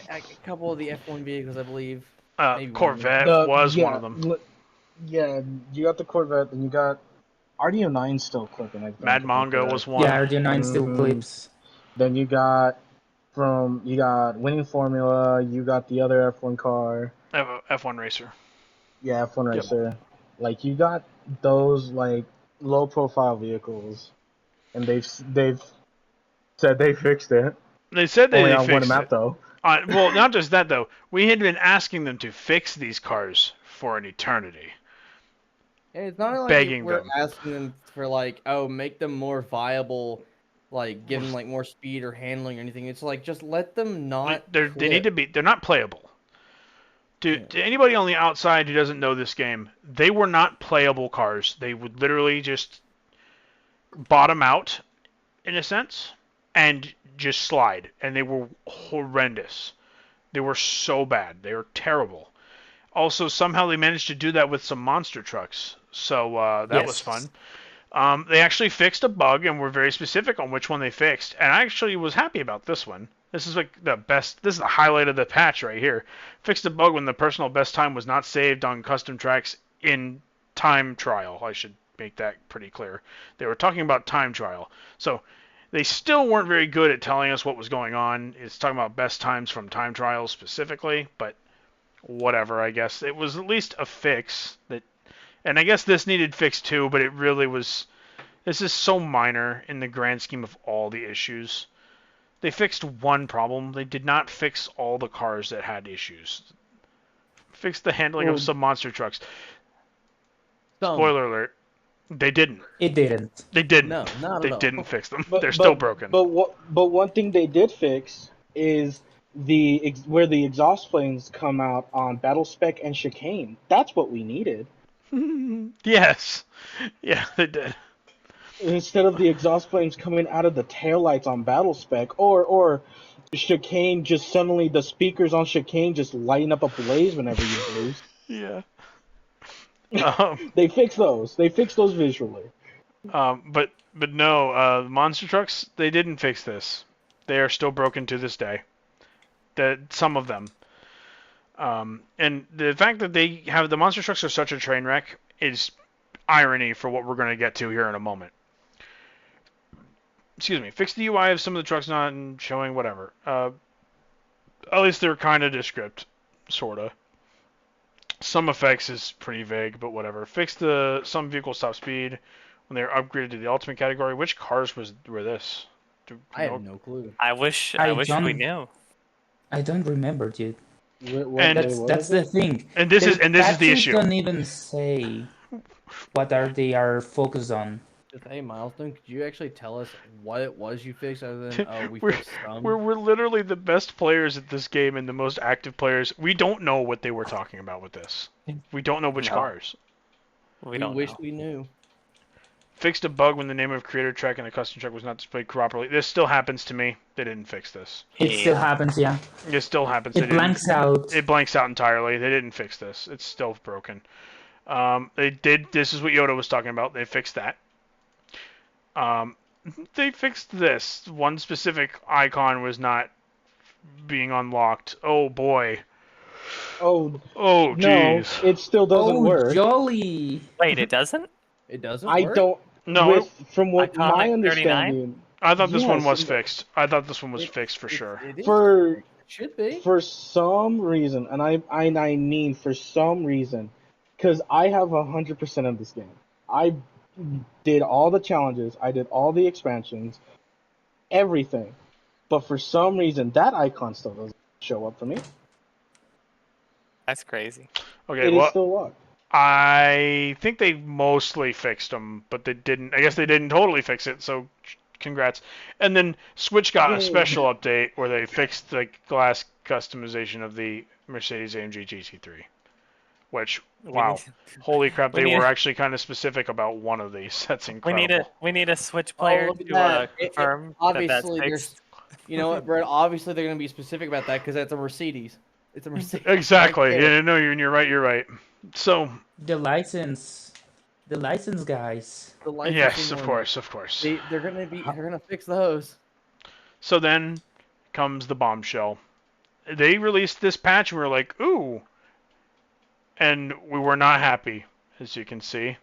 C: couple of the F1 vehicles, I believe. Maybe
A: Corvette
D: The-
A: was
D: yeah,
A: one of them.
D: Yeah, you got the Corvette, and you got RDO9 still clipping. I think,
A: Mad
D: if I'm
A: Mongo
D: correct.
A: was one.
F: Yeah, RG9 still
D: Mhm.
F: clips.
D: Then you got Winning Formula. You got the other F1 car.
A: F1 racer.
D: Yeah, F1
A: Yep.
D: racer. Like you got those like low profile vehicles, and they've said they fixed it.
A: They said
D: Only
A: they
D: on one
A: fixed
D: map
A: it.
D: though.
A: Well, not just that though. We had been asking them to fix these cars for an eternity.
C: And it's not like
A: Begging
C: we're
A: them.
C: asking them for like, oh, make them more viable, like give them like more speed or handling or anything. It's like just let them not.
A: They need to be. They're not playable. To anybody on the outside who doesn't know this game, they were not playable cars. They would literally just bottom out, in a sense, and just slide. And they were horrendous. They were so bad. They were terrible. Also, somehow they managed to do that with some monster trucks. So that was fun. They actually fixed a bug and were very specific on which one they fixed. And I actually was happy about this one. This is like the best. This is the highlight of the patch right here. Fixed a bug when the personal best time was not saved on custom tracks in time trial. I should make that pretty clear. They were talking about time trial. So they still weren't very good at telling us what was going on. It's talking about best times from time trials specifically, but whatever, I guess. It was at least a fix that, and I guess this needed fixed too, but it really was, this is so minor in the grand scheme of all the issues. They fixed one problem. They did not fix all the cars that had issues. Fixed the handling of some monster trucks. Spoiler alert. They didn't.
F: It didn't.
A: They didn't.
C: No, not
A: They
C: at all.
A: didn't fix them.
D: But,
A: They're still broken.
D: But one thing they did fix is where the exhaust flames come out on Battle Spec and Chicane. That's what we needed.
A: Yes. Yeah, they did.
D: Instead of the exhaust flames coming out of the taillights on Battle Spec, or Chicane just suddenly the speakers on Chicane just lighting up a blaze whenever you lose.
A: Yeah.
D: They fix those. They fix those visually.
A: But no, monster trucks, they didn't fix this. They are still broken to this day. Some of them. And the fact that they have the monster trucks are such a train wreck is irony for what we're going to get to here in a moment. Excuse me. Fix the UI of some of the trucks not showing whatever. At least they're kind of descript, sorta. Some effects is pretty vague, but whatever. Fix some vehicles stop speed when they're upgraded to the ultimate category. Which cars were this?
C: I have no clue.
B: I wish we
F: don't-
B: knew.
F: I don't remember, dude.
A: And
F: That's the thing.
A: And this is the
F: Patches
A: issue.
F: don't even say what they are focused on.
C: Just, hey, Milestone, could you actually tell us what it was you fixed other than, we
A: We're-
C: fixed some?
A: We're literally the best players at this game and the most active players. We don't know what they were talking about with this. We don't know which
B: No.
A: cars.
B: We don't
C: wish
B: know.
C: we knew.
A: Fixed a bug when the name of creator track and the custom track was not displayed properly. This still happens to me. They didn't fix this.
F: It still happens, yeah.
A: It still happens.
F: It blanks out.
A: It blanks out entirely. They didn't fix this. It's still broken. They did. This is what Yota was talking about. They fixed that. They fixed this. One specific icon was not being unlocked. Oh boy.
D: Oh
A: Oh
D: no,
A: jeez.
D: it still doesn't work.
F: Jolly!
B: Wait, it doesn't?
C: It doesn't
D: I
C: work?
D: don't.
A: No,
D: From what
B: Iconic
D: my
B: 39?
D: understanding,
A: I thought this one
D: yes,
A: was
D: and-
A: fixed. I thought this one was fixed for sure.
C: It is.
D: for
C: It should be.
D: for some reason, and I mean for some reason, because I have 100% of this game. I did all the challenges, I did all the expansions, everything, but for some reason that icon still doesn't show up for me.
B: That's crazy.
A: Okay,
D: It is
A: well,
D: still locked.
A: I think they mostly fixed them, but they didn't. I guess they didn't totally fix it. So, congrats. And then Switch got a
D: Yay.
A: special update where they fixed the glass customization of the Mercedes-AMG GT3. Which, wow, holy crap!
B: we
A: They
B: need-
A: were actually kind of specific about one of these. That's incredible.
B: We need a Switch player
C: look at
B: to
C: that.
B: confirm that
C: Obviously,
B: that's
C: there's.
B: fixed.
C: You know what, Brett? Obviously, they're going to be specific about that because that's a Mercedes. It's a Mercedes.
A: Exactly.
C: Right there.
A: Yeah, no, you're right. You're right. So,
F: The license guys.
C: The licensing
A: yes, of
C: one.
A: course, of course.
C: They're gonna be. They're gonna fix those.
A: So then comes the bombshell. They released this patch and we were like, ooh. And we were not happy, as you can see.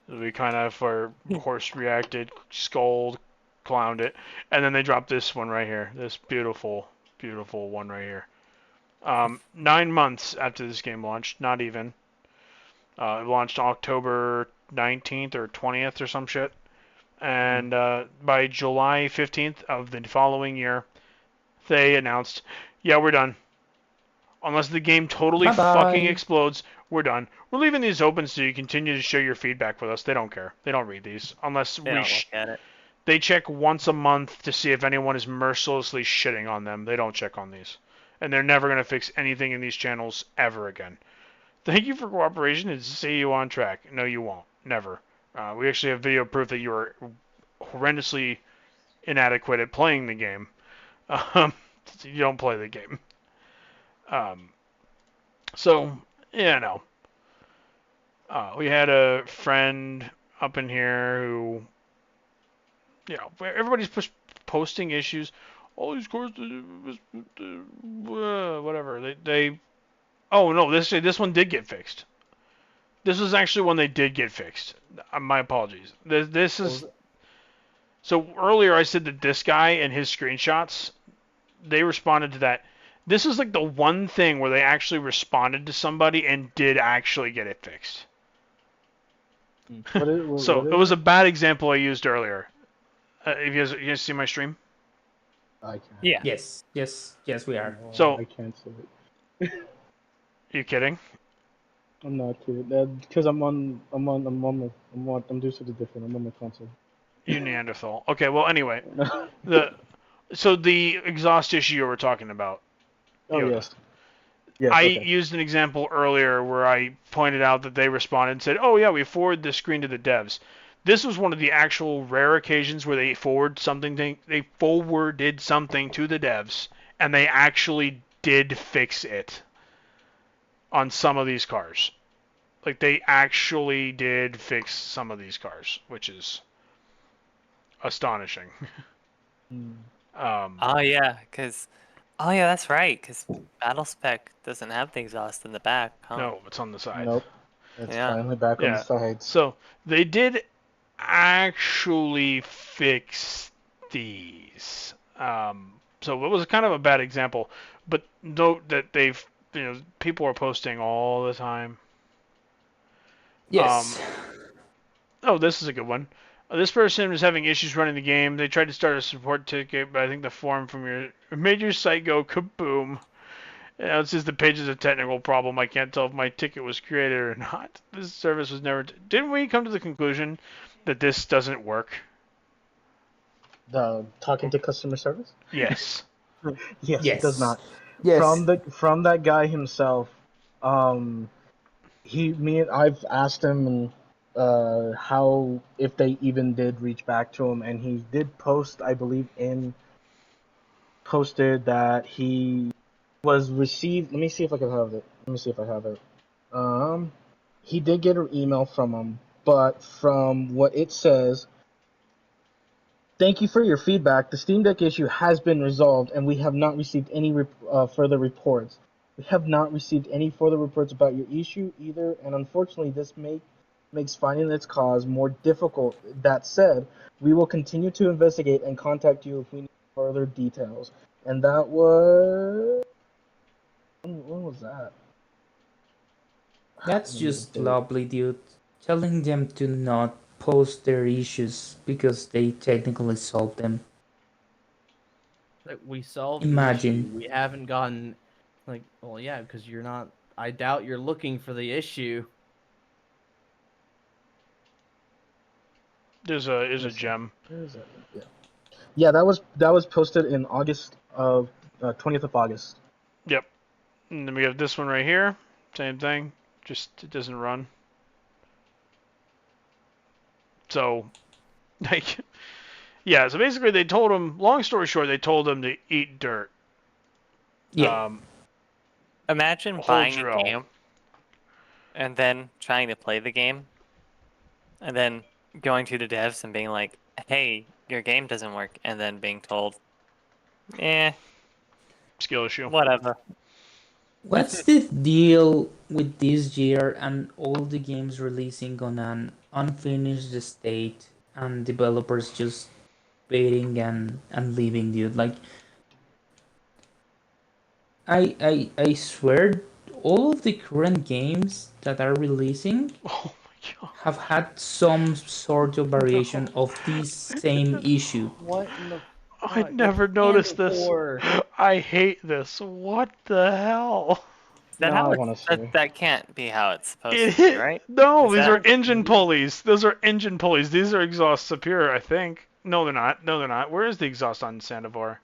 A: We kind of were horse reacted, scolded, clowned it. And then they dropped this one right here. This beautiful, beautiful one right here. 9 months after this game launched, not even. It launched October 19th or 20th or some shit. And by July 15th of the following year, they announced, yeah, we're done. Unless the game totally
F: Bye-bye.
A: fucking explodes, we're done. We're leaving these open so you continue to share your feedback with us. They don't care. They don't read these. Unless
B: They don't look at it.
A: they check once a month to see if anyone is mercilessly shitting on them. They don't check on these. And they're never going to fix anything in these channels ever again. Thank you for cooperation and see you on track. No, you won't. Never. We actually have video proof that you are horrendously inadequate at playing the game. You don't play the game. So, yeah, no. We had a friend up in here who, everybody's posting issues. All these cars, whatever. Oh no, this one did get fixed. This was actually one they did get fixed. My apologies. This is so earlier I said that this guy and his screenshots, they responded to that. This is like the one thing where they actually responded to somebody and did actually get it fixed. So it was a bad example I used earlier. You guys see my stream?
D: I can't.
B: Yeah.
F: Yes, we are.
A: So
D: I can't see it.
A: You kidding?
D: I'm not kidding. Because I'm doing something different. I'm on my console.
A: You Neanderthal. Okay, well anyway, the exhaust issue you were talking about.
D: Oh
A: Yota.
D: yes. Yes.
A: I
D: Okay.
A: used an example earlier where I pointed out that they responded and said, "Oh yeah, we forwarded this screen to the devs." This was one of the actual rare occasions where they forwarded something to the devs and they actually did fix it on some of these cars. Like they actually did fix some of these cars, which is astonishing.
B: Oh yeah, that's right. Because Battle Spec doesn't have the exhaust in the back. Huh?
A: No, it's on the side.
D: Nope. It's
B: Yeah.
D: finally back on the sides.
A: So they did actually fix these. So it was kind of a bad example, but note that people are posting all the time.
F: Yes.
A: Oh, this is a good one. This person was having issues running the game. They tried to start a support ticket, but I think the form from your made your site go kaboom. It says the page is a technical problem. I can't tell if my ticket was created or not. This service was never... Didn't we come to the conclusion that this doesn't work?
D: The talking to customer service?
A: Yes.
D: Yes, it does not.
F: Yes.
D: From that guy himself, I've asked him and how if they even did reach back to him, and he did post, I believe, posted that he was received. Let me see if I can have it. Let me see if I have it. He did get an email from him, but from what it says, thank you for your feedback. The Steam Deck issue has been resolved, and we have not received any further reports. We have not received any further reports about your issue either, and unfortunately, this makes finding its cause more difficult. That said, we will continue to investigate and contact you if we need further details. And that was... When was that?
F: That's just lovely, dude. Telling them to not post their issues because they technically solved them.
C: Like, we solved
F: Imagine.
C: the issue. We haven't gotten, like, well, yeah, because you're not. I doubt you're looking for the issue.
A: There's a gem.
D: Where is it? Yeah, that was posted in August of 20th of August.
A: Yep. And then we have this one right here. Same thing. Just it doesn't run. So, like, yeah. So basically, they told him. Long story short, they told him to eat dirt.
F: Yeah.
B: Imagine buying a game and then trying to play the game, and then going to the devs and being like, "Hey, your game doesn't work," and then being told,
A: skill issue.
B: Whatever.
F: What's the deal with this year and all the games releasing on an unfinished state and developers just waiting and leaving, dude? Like, I swear, all of the current games that are releasing have had some sort of variation of this same issue.
C: What in the?
A: I never noticed this. I hate this. What the hell?
B: That can't be how it's supposed to be, right?
A: No, these are engine pulleys. Those are engine pulleys. These are exhaust Superior, I think. No, they're not. No, they're not. Where is the exhaust on Sandovar?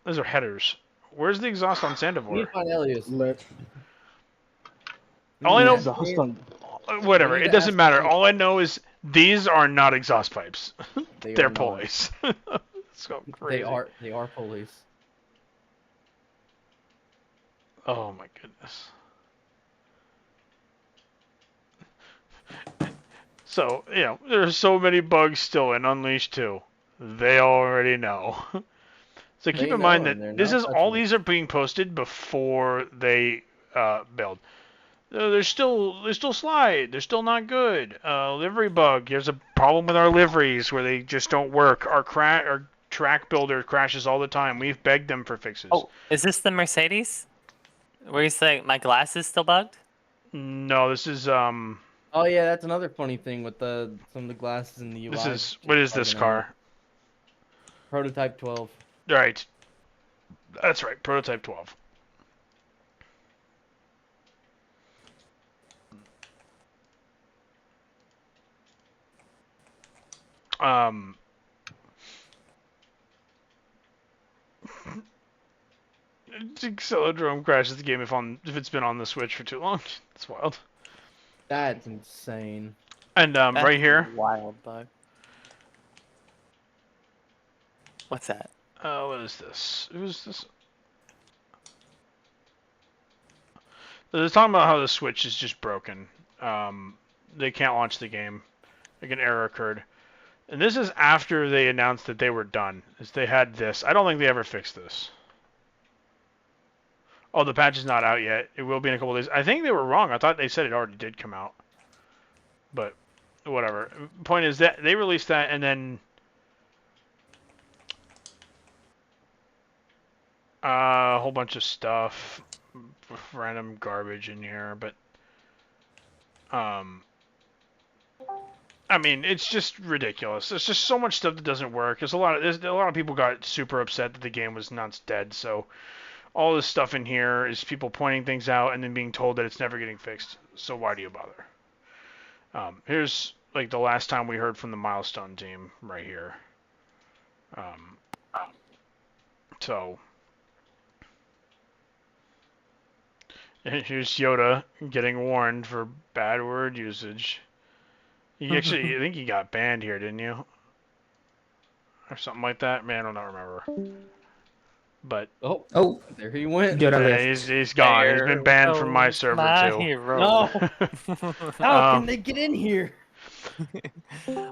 A: Those are headers. Where's the exhaust on Sandovar? All I know... Whatever. It doesn't matter. All I know is these are not exhaust pipes. They're pulleys. So crazy.
C: They are pulleys.
A: Oh my goodness. So, there's so many bugs still in Unleashed 2. They already know. So keep in mind that these are being posted before they build. They still slide. They're still not good. Livery bug. There's a problem with our liveries where they just don't work. Our track builder crashes all the time. We've begged them for fixes.
B: Oh, is this the Mercedes? Where you say my glass is still bugged?
A: No, this is
C: Oh yeah, that's another funny thing with some of the glasses in the UI.
A: what is this
C: bugging out.
A: car?
C: Prototype 12.
A: Right. That's right. Prototype 12. Accelerodrome crashes the game if it's been on the Switch for too long. It's wild.
C: That's insane.
A: And
B: That's
A: right here.
B: a wild bug. What's that?
A: What is this? Who's this? They're talking about how the Switch is just broken. They can't launch the game. Like an error occurred. And this is after they announced that they were done. As they had this. I don't think they ever fixed this. Oh, the patch is not out yet. It will be in a couple days. I think they were wrong. I thought they said it already did come out. But whatever. Point is that they released that and then a whole bunch of stuff, random garbage in here, but I mean, it's just ridiculous. There's just so much stuff that doesn't work. There's a lot of people got super upset that the game was not dead. So all this stuff in here is people pointing things out and then being told that it's never getting fixed. So why do you bother? Here's like the last time we heard from the Milestone team right here. So here's Yota getting warned for bad word usage. I think he got banned here, didn't you? Or something like that? Man, I don't remember. But
C: oh, there he went.
A: he's gone. He's been banned from my server too.
B: Hero.
C: No. How can they get in here?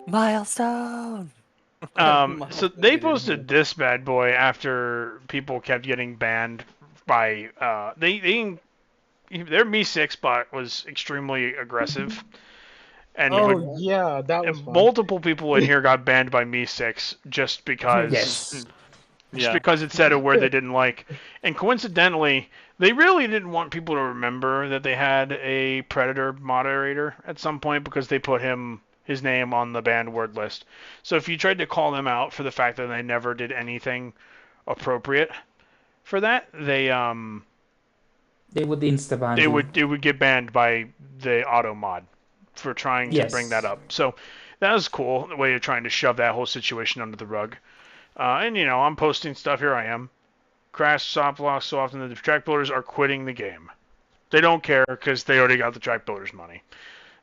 B: Milestone.
A: So they posted this bad boy after people kept getting banned by their Mi 6 bot was extremely aggressive. And
D: yeah, that was fun.
A: multiple people in here got banned by Mi 6 just because because it said a word they didn't like. And coincidentally, they really didn't want people to remember that they had a Predator moderator at some point because they put his name on the banned word list. So if you tried to call them out for the fact that they never did anything appropriate for that, they
F: would insta-ban
A: it would get banned by the auto mod for trying to bring that up. So that was cool, the way of trying to shove that whole situation under the rug. And I'm posting stuff. Here I am. Crash soft lock so often that the track builders are quitting the game. They don't care because they already got the track builders money.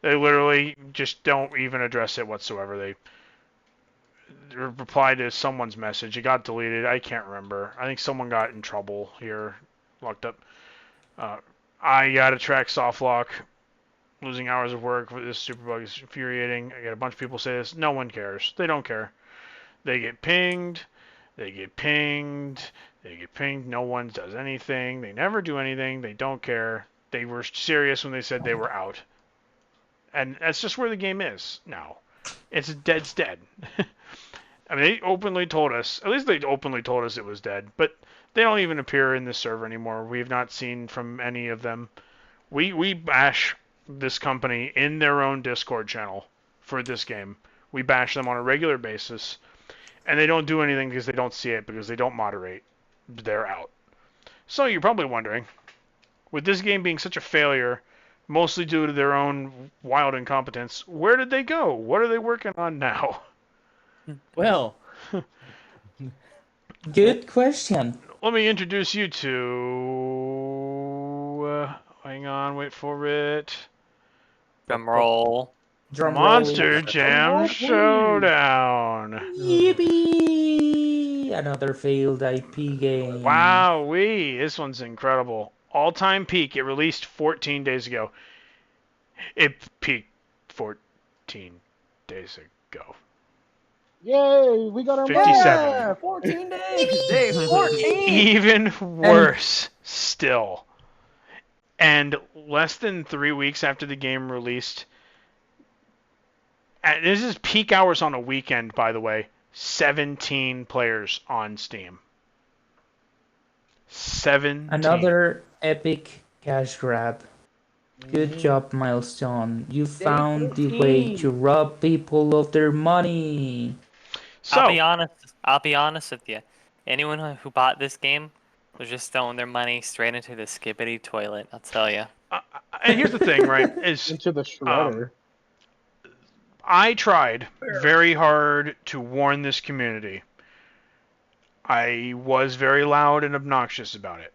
A: They literally just don't even address it whatsoever. They replied to someone's message. It got deleted. I can't remember. I think someone got in trouble here, locked up. I got a track soft lock. Losing hours of work for this superbug is infuriating. I got a bunch of people say this. No one cares. They don't care. They get pinged. They get pinged. They get pinged. No one does anything. They never do anything. They don't care. They were serious when they said they were out. And that's just where the game is now. It's dead. I mean, they openly told us, at least they openly told us it was dead, but they don't even appear in this server anymore. We have not seen from any of them. We bash this company in their own Discord channel for this game. We bash them on a regular basis, and they don't do anything because they don't see it, because they don't moderate. They're out. So you're probably wondering, with this game being such a failure, mostly due to their own wild incompetence, where did they go? What are they working on now?
C: Well,
F: good question.
A: Let me introduce you to... hang on, wait for it.
B: Drum roll.
A: Monster Jam Showdown.
F: Yippee! Another failed IP game.
A: Wowee, this one's incredible. All-time peak. It released 14 days ago. It peaked 14 days ago.
D: Yay, we got our
A: 57.
C: yeah, 14 days. Day 14.
A: Even worse still. And less than 3 weeks after the game released, and this is peak hours on a weekend, by the way, 17 players on Steam. 17.
F: Another epic cash grab. Good job, Milestone. You found the way to rob people of their money.
B: I'll be
A: So,
B: honest. I'll be honest with you. Anyone who bought this game was just throwing their money straight into the skibbity toilet. I'll tell you.
A: and here's the thing, right? Is
D: Into the shredder.
A: I tried very hard to warn this community. I was very loud and obnoxious about it.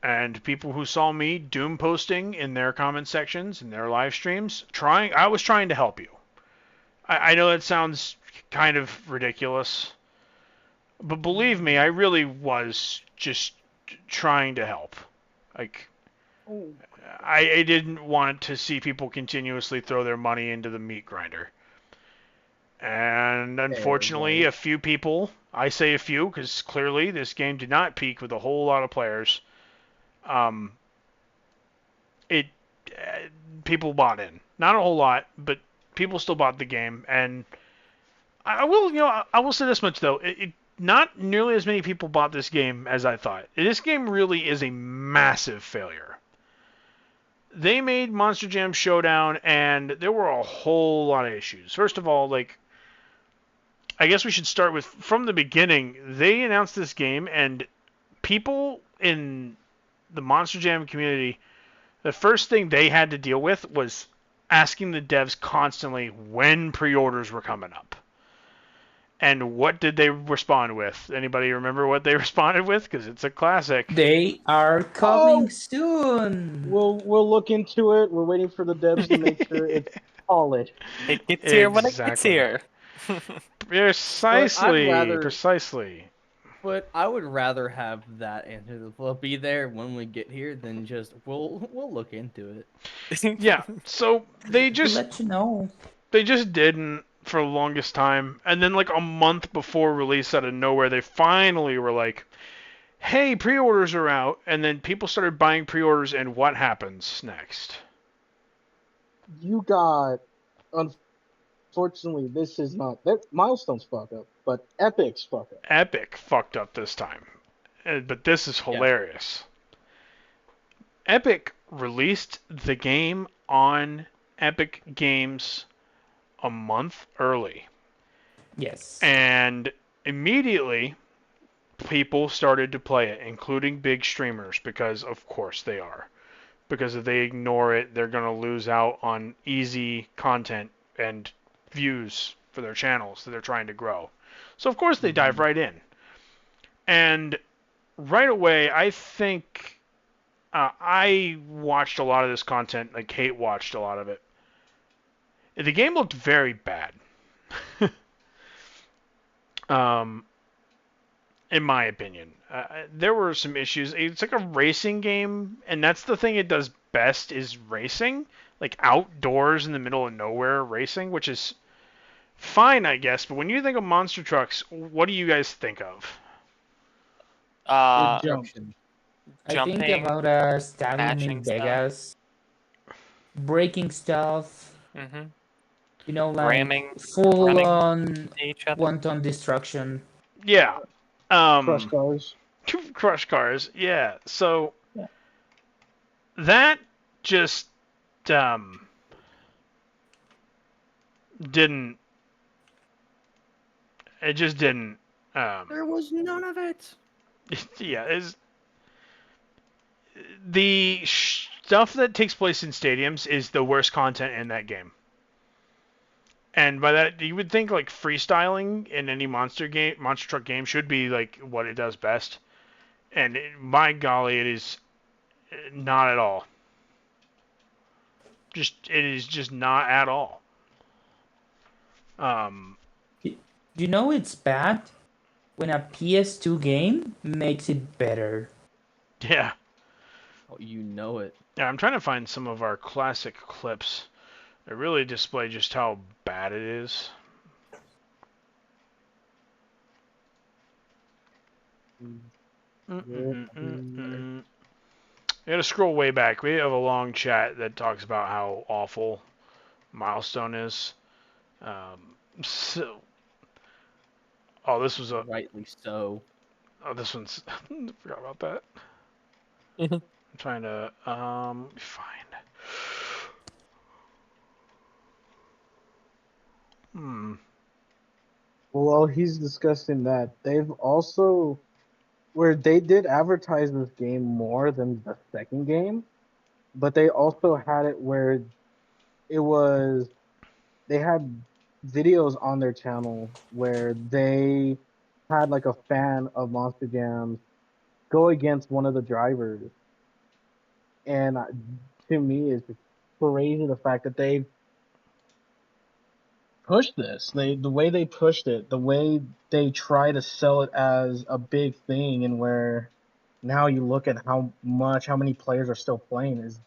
A: And people who saw me doom posting in their comment sections, in their live streams, I was trying to help you. I know that sounds kind of ridiculous, but believe me, I really was just trying to help. Like, I didn't want to see people continuously throw their money into the meat grinder. And unfortunately, a few people, I say a few because clearly this game did not peak with a whole lot of players. It people bought in, not a whole lot, but people still bought the game. And I will say this much though: not nearly as many people bought this game as I thought. This game really is a massive failure. They made Monster Jam Showdown, and there were a whole lot of issues. First of all, like, I guess we should start with from the beginning. They announced this game, and people in the Monster Jam community, the first thing they had to deal with was asking the devs constantly when pre-orders were coming up. And what did they respond with? Anybody remember what they responded with? Because it's a classic.
F: They are coming soon.
D: We'll look into it. We're waiting for the devs to make sure it's solid.
B: It gets here when it gets
A: Exactly.
B: here.
A: Precisely.
C: But I would rather have that answer be there when we get here than just we'll look into it.
A: Yeah. So they
F: We'll
A: just
F: let you know.
A: didn't for the longest time, and then like a month before release, out of nowhere, they finally were like, "Hey, pre-orders are out," and then people started buying pre-orders, and what happens next?
D: You got, unfortunately, this is not Milestone's fuck up, but Epic's fuck up.
A: Epic fucked up this time, but this is hilarious. Epic released the game on Epic Games a month early.
F: Yes.
A: And immediately, people started to play it, including big streamers, because of course they are. Because if they ignore it, they're going to lose out on easy content and views for their channels that they're trying to grow. So of course they dive right in. And right away, I think I watched a lot of this content, like Kate watched a lot of it. The game looked very bad. In my opinion. There were some issues. It's like a racing game, and that's the thing it does best is racing. Like outdoors in the middle of nowhere racing, which is fine, I guess. But when you think of monster trucks, what do you guys think of?
F: I
B: Jumping,
F: think about a stadium
B: smashing
F: in
B: stuff.
F: Vegas, breaking stuff,
B: Mm-hmm.
F: you know, like
B: Ramming,
F: full
B: running
F: on
B: to each other.
F: one-ton destruction.
A: Yeah.
D: Crush cars.
A: Crush cars. Yeah. So
F: Yeah.
A: that just didn't. It just didn't.
C: There was none of it.
A: Yeah, is the stuff that takes place in stadiums is the worst content in that game. And by that, you would think like freestyling in any monster truck game should be like what it does best. And my golly, it is not at all. It is just not at all.
F: You know it's bad when a PS2 game makes it better.
A: Yeah.
C: Oh, you know it.
A: Yeah, I'm trying to find some of our classic clips that really display just how bad it is. You gotta scroll way back. We have a long chat that talks about how awful Milestone is. So, this was a.
C: Rightly so.
A: Oh, this one's. I forgot about that. I'm trying to find.
D: Well, he's discussing that they've also where they did advertise this game more than the second game, but they also had it where it was they had videos on their channel where they had like a fan of Monster Jam go against one of the drivers, and to me, it's just crazy the fact that they pushed this. The way they pushed it, the way they try to sell it as a big thing, and where now you look at how many players are still playing is.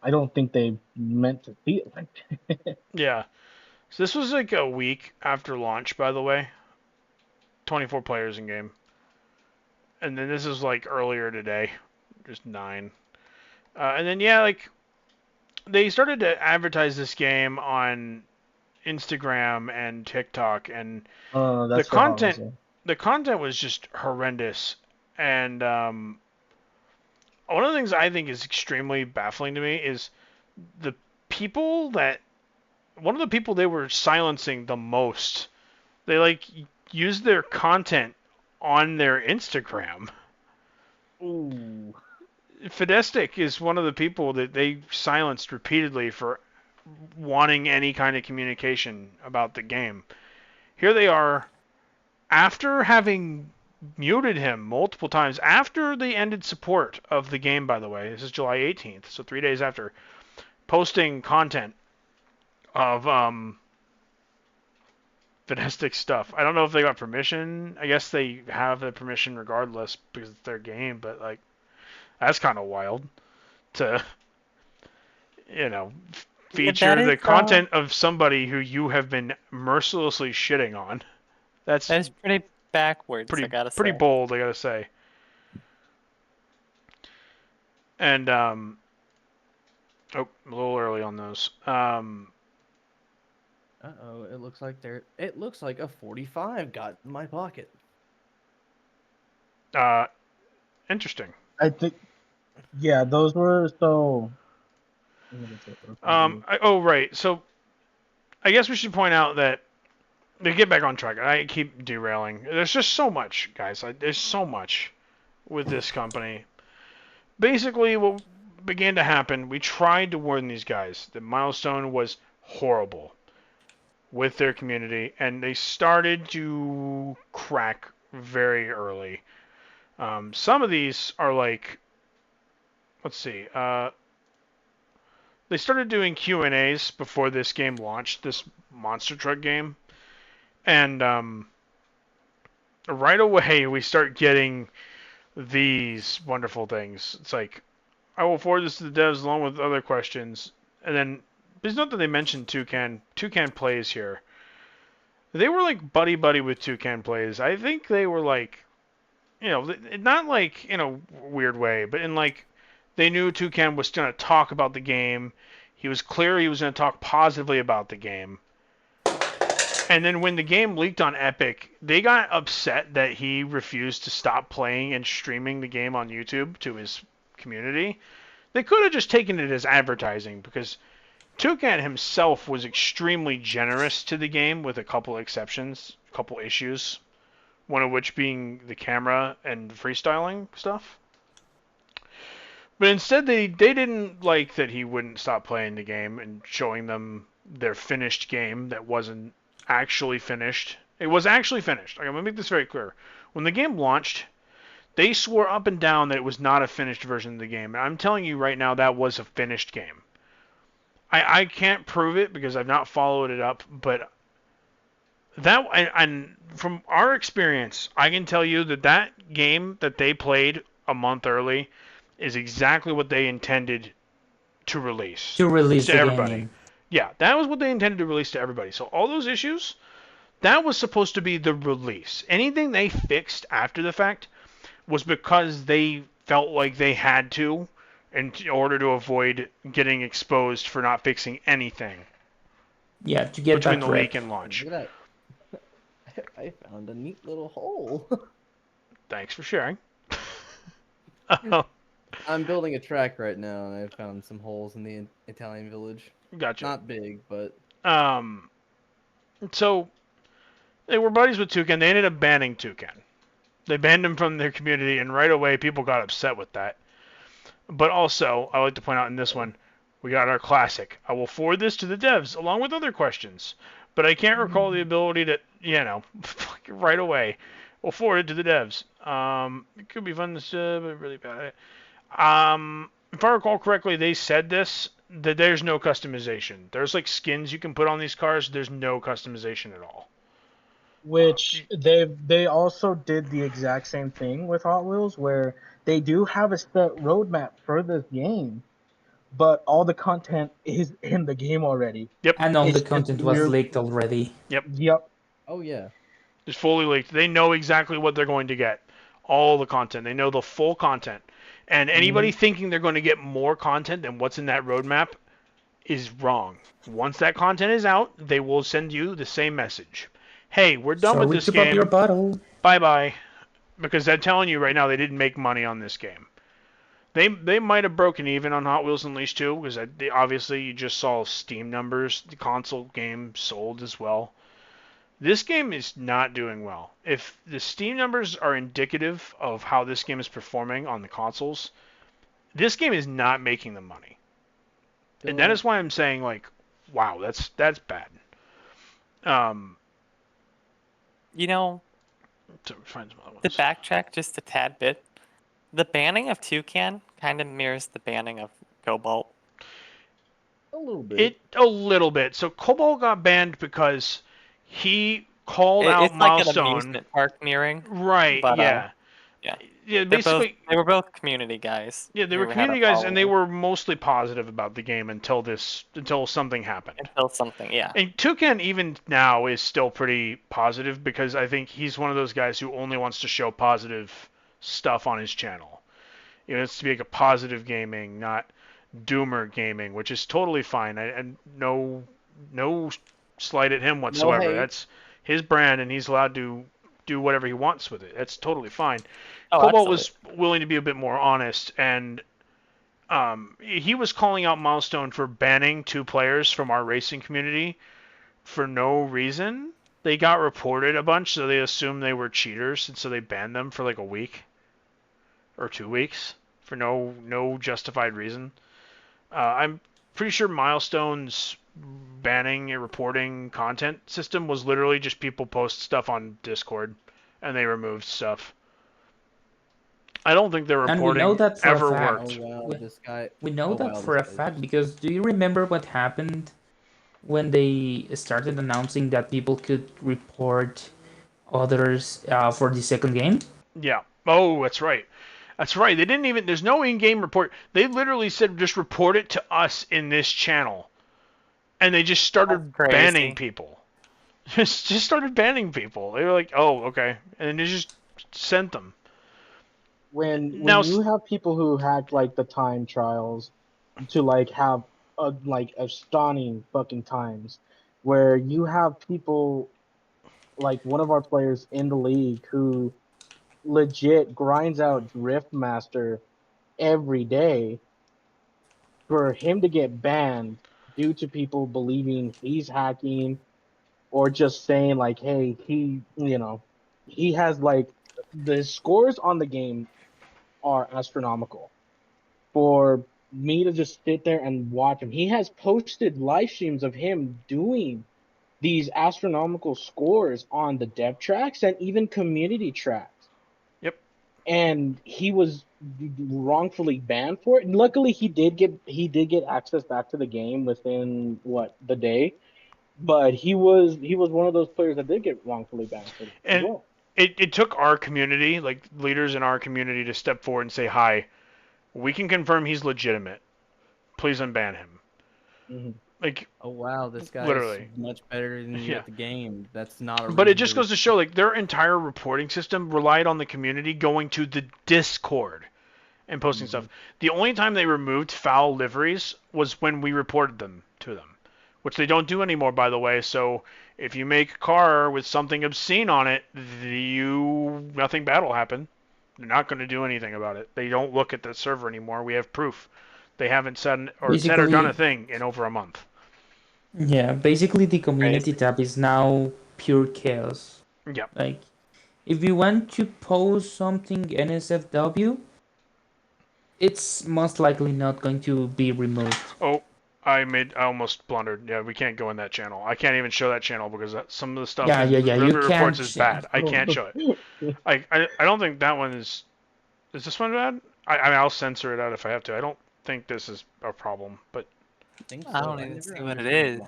D: I don't think they meant to see it like that.
A: Yeah. So this was like a week after launch, by the way. 24 players in game. And then this is like earlier today, just 9. And then yeah, like they started to advertise this game on Instagram and TikTok, and the
D: That's what I was
A: content
D: saying.
A: the content was just horrendous. And one of the things I think is extremely baffling to me is the people that one of the people they were silencing the most. They like used their content on their Instagram.
C: Ooh.
A: Fidestic is one of the people that they silenced repeatedly for wanting any kind of communication about the game. Here they are, after having muted him multiple times, after they ended support of the game, by the way. This is July 18th, so 3 days after, posting content of Fidestic stuff. I don't know if they got permission. I guess they have the permission regardless because it's their game, but like that's kind of wild to feature the content of somebody who you have been mercilessly shitting on. That's
B: pretty backwards, I gotta say.
A: Pretty bold, I gotta say. And a little early on those.
C: Uh-oh, it looks like a 45 got in my pocket.
A: Interesting.
D: I think, yeah, those were so.
A: Right. So, I guess we should point out that to get back on track. I keep derailing. There's just so much, guys. There's so much with this company. Basically, what began to happen, we tried to warn these guys that Milestone was horrible with their community, and they started to crack very early. Some of these are like, let's see, they started doing Q&As before this game launched, this monster truck game, and right away we start getting these wonderful things. It's like, I will forward this to the devs along with other questions, and then please note that they mentioned Toucan Plays here. They were like buddy with Toucan Plays. I think they were like, not like in a weird way, but in like they knew Toucan was going to talk about the game. He was clear he was going to talk positively about the game. And then when the game leaked on Epic, they got upset that he refused to stop playing and streaming the game on YouTube to his community. They could have just taken it as advertising because Toucan himself was extremely generous to the game with a couple exceptions, a couple issues, one of which being the camera and freestyling stuff. But instead they didn't like that he wouldn't stop playing the game and showing them their finished game that wasn't actually finished. It was actually finished. I'm going to make this very clear. When the game launched, they swore up and down that it was not a finished version of the game. And I'm telling you right now that was a finished game. I can't prove it because I've not followed it up, but that and from our experience, I can tell you that that game that they played a month early is exactly what they intended to release.
F: To release
A: to
F: the
A: everybody.
F: game.
A: Yeah, that was what they intended to release to everybody. So all those issues, that was supposed to be the release. Anything they fixed after the fact was because they felt like they had to in order to avoid getting exposed for not fixing anything
F: Yeah, to get
A: between
F: that
A: the leak
F: rep.
A: and launch.
C: Look at that. I found a neat little hole.
A: Thanks for sharing.
C: I'm building a track right now, and I found some holes in the Italian village.
A: Gotcha.
C: Not big, but
A: So they were buddies with Toucan. They ended up banning Toucan. They banned him from their community, and right away people got upset with that. But also, I like to point out in this one, we got our classic. I will forward this to the devs along with other questions, but I can't recall the ability to, right away. We'll forward it to the devs. It could be fun, but really bad. If I recall correctly, they said this, that there's no customization. There's like skins you can put on these cars. There's no customization at all.
D: Which they also did the exact same thing with Hot Wheels, where they do have a set roadmap for this game, but all the content is in the game already.
A: Yep.
F: And all
D: It's
F: the
D: just
F: content was
D: weird.
F: leaked already.
D: Yep.
C: oh yeah.
A: It's fully leaked. They know exactly what they're going to get. All the content. They know the full content. And anybody thinking they're going to get more content than what's in that roadmap is wrong. Once that content is out, they will send you the same message. Hey, we're done with
F: Sorry
A: this
F: to pop your
A: game.
F: bottle.
A: Bye-bye. Because I'm telling you right now, they didn't make money on this game. They might have broken even on Hot Wheels Unleashed 2, because obviously you just saw Steam numbers. The console game sold as well. This game is not doing well. If the Steam numbers are indicative of how this game is performing on the consoles, this game is not making the money. And that is why I'm saying, like, wow, that's bad. To find some other ones.
B: To backtrack just a tad bit, the banning of Toucan kind of mirrors the banning of Cobalt.
C: A little bit.
A: A little bit. So Cobalt got banned because he called out
B: It's like an
A: Milestone.
B: amusement park mirroring.
A: Right,
B: But,
A: yeah.
B: yeah.
A: Yeah,
B: They
A: basically.
B: were both community guys.
A: Yeah, they
B: who
A: were
B: had a
A: community guys, and they
B: following
A: were mostly positive about the game until something happened.
B: until something. Yeah.
A: And Toucan even now is still pretty positive because I think he's one of those guys who only wants to show positive stuff on his channel. It's to be like a positive gaming, not doomer gaming, which is totally fine. And no slight at him whatsoever.
C: hate.
A: That's his brand, and he's allowed to do whatever he wants with it. That's totally fine.
B: Oh,
A: Cobalt
B: absolutely.
A: was willing to be a bit more honest, and he was calling out Milestone for banning 2 players from our racing community for no reason. They got reported a bunch, so they assumed they were cheaters, and so they banned them for like a week or 2 weeks for no justified reason. I'm pretty sure Milestone's banning and reporting content system was literally just people post stuff on Discord, and they removed stuff. I don't think their
F: And we
A: reporting
F: know that for a
A: ever
F: fact.
A: worked.
C: Oh wow, this guy.
F: We know
C: Oh,
F: that
C: wow,
F: for a
C: this guy-
F: fact because do you remember what happened when they started announcing that people could report others for the second game?
A: Yeah. Oh, that's right. That's right. They didn't even. There's no in-game report. They literally said just report it to us in this channel, and they just started
B: That's crazy.
A: banning people. Just started banning people. They were like, oh, okay, and they just sent them.
D: When
A: Now-
D: you have people who hack like the time trials to like have a stunning fucking times, where you have people like one of our players in the league who legit grinds out Drift Master every day, for him to get banned due to people believing he's hacking or just saying like, hey, he has like the scores on the game are astronomical. For me to just sit there and watch him, he has posted live streams of him doing these astronomical scores on the dev tracks and even community tracks.
A: Yep.
D: And he was wrongfully banned for it. And luckily, he did get access back to the game within the day. But he was one of those players that did get wrongfully banned for it as
A: And
D: well.
A: it took our community, like leaders in our community, to step forward and say, hi, we can confirm he's legitimate. Please unban him.
D: Mm-hmm.
A: Like,
C: Oh wow, this guy's
A: Literally.
C: much better than you
A: Yeah.
C: at the game. That's not a.
A: but it
C: reason
A: just goes to show, like, their entire reporting system relied on the community going to the Discord and posting stuff. The only time they removed foul liveries was when we reported them to them, which they don't do anymore, by the way. So if you make a car with something obscene on it, nothing bad will happen. They're not going to do anything about it. They don't look at the server anymore. We have proof. They haven't said or done a thing in over a month.
F: Yeah, basically the community tab is now pure chaos.
A: Yeah.
F: Like, if you want to post something NSFW, it's most likely not going to be removed.
A: Oh, I almost blundered. Yeah, we can't go in that channel. I can't even show that channel because some of the stuff
F: Yeah, you
A: reports
F: can't
A: is bad. I can't show it. I don't think that one is. Is this one bad? I mean, I'll censor it out if I have to. I don't think this is a problem, but.
B: I don't even see what it is.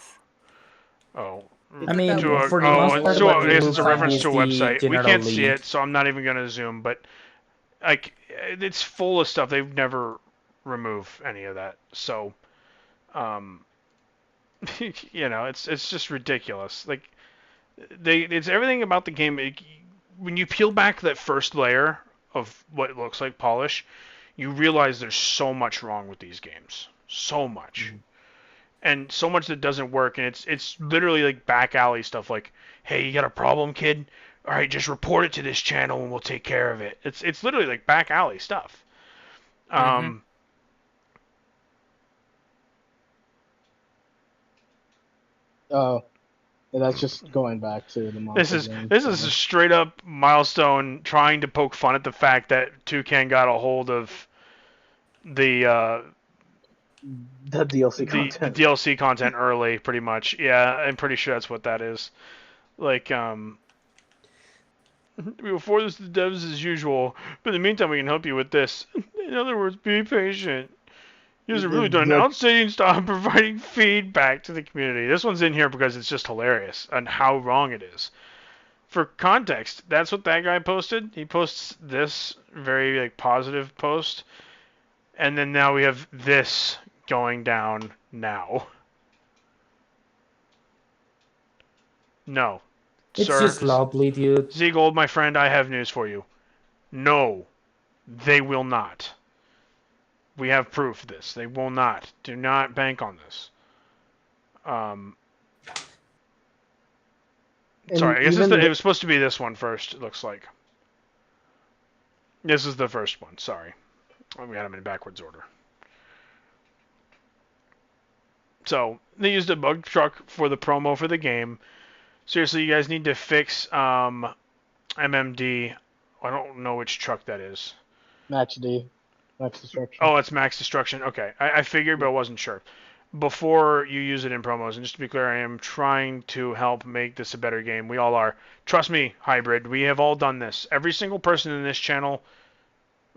A: Oh.
F: I mean,
A: for
F: the most part,
A: so
F: what
A: I guess it's a
F: looks like
A: reference
F: is
A: to a
F: the
A: website. We
F: general
A: can't see
F: link.
A: it, so I'm not even going to zoom. But like, it's full of stuff. They've never remove any of that. So, you know, it's just ridiculous. Like, it's everything about the game. When you peel back that first layer of what looks like polish, you realize there's so much wrong with these games. So much. Mm-hmm. And so much that doesn't work, and it's literally like back alley stuff like, hey, you got a problem, kid? All right, just report it to this channel and we'll take care of it. It's literally like back alley stuff.
B: Mm-hmm.
D: Oh, that's just going back to the monster game.
A: This is a straight up Milestone trying to poke fun at the fact that Toucan got a hold of the
D: DLC content.
A: The DLC content early, pretty much. Yeah, I'm pretty sure that's what that is. Like, we will forward this to the devs as usual, but in the meantime, we can help you with this. In other words, be patient. You guys have really done an outstanding job providing feedback to the community. This one's in here because it's just hilarious and how wrong it is. For context, that's what that guy posted. He posts this very like positive post, and then now we have this going down now. No.
F: It's
A: Sir,
F: just lovely, dude.
A: Z-Gold, my friend, I have news for you. No, they will not. We have proof of this. They will not. Do not bank on this. Sorry, I guess it was supposed to be this one first, it looks like. This is the first one, sorry. We had them in backwards order. So, they used a bug truck for the promo for the game. Seriously, you guys need to fix MMD. I don't know which truck that is.
D: Max Destruction.
A: Oh, it's Max Destruction. Okay. I figured, but I wasn't sure. Before you use it in promos, and just to be clear, I am trying to help make this a better game. We all are. Trust me, Hybrid, we have all done this. Every single person in this channel,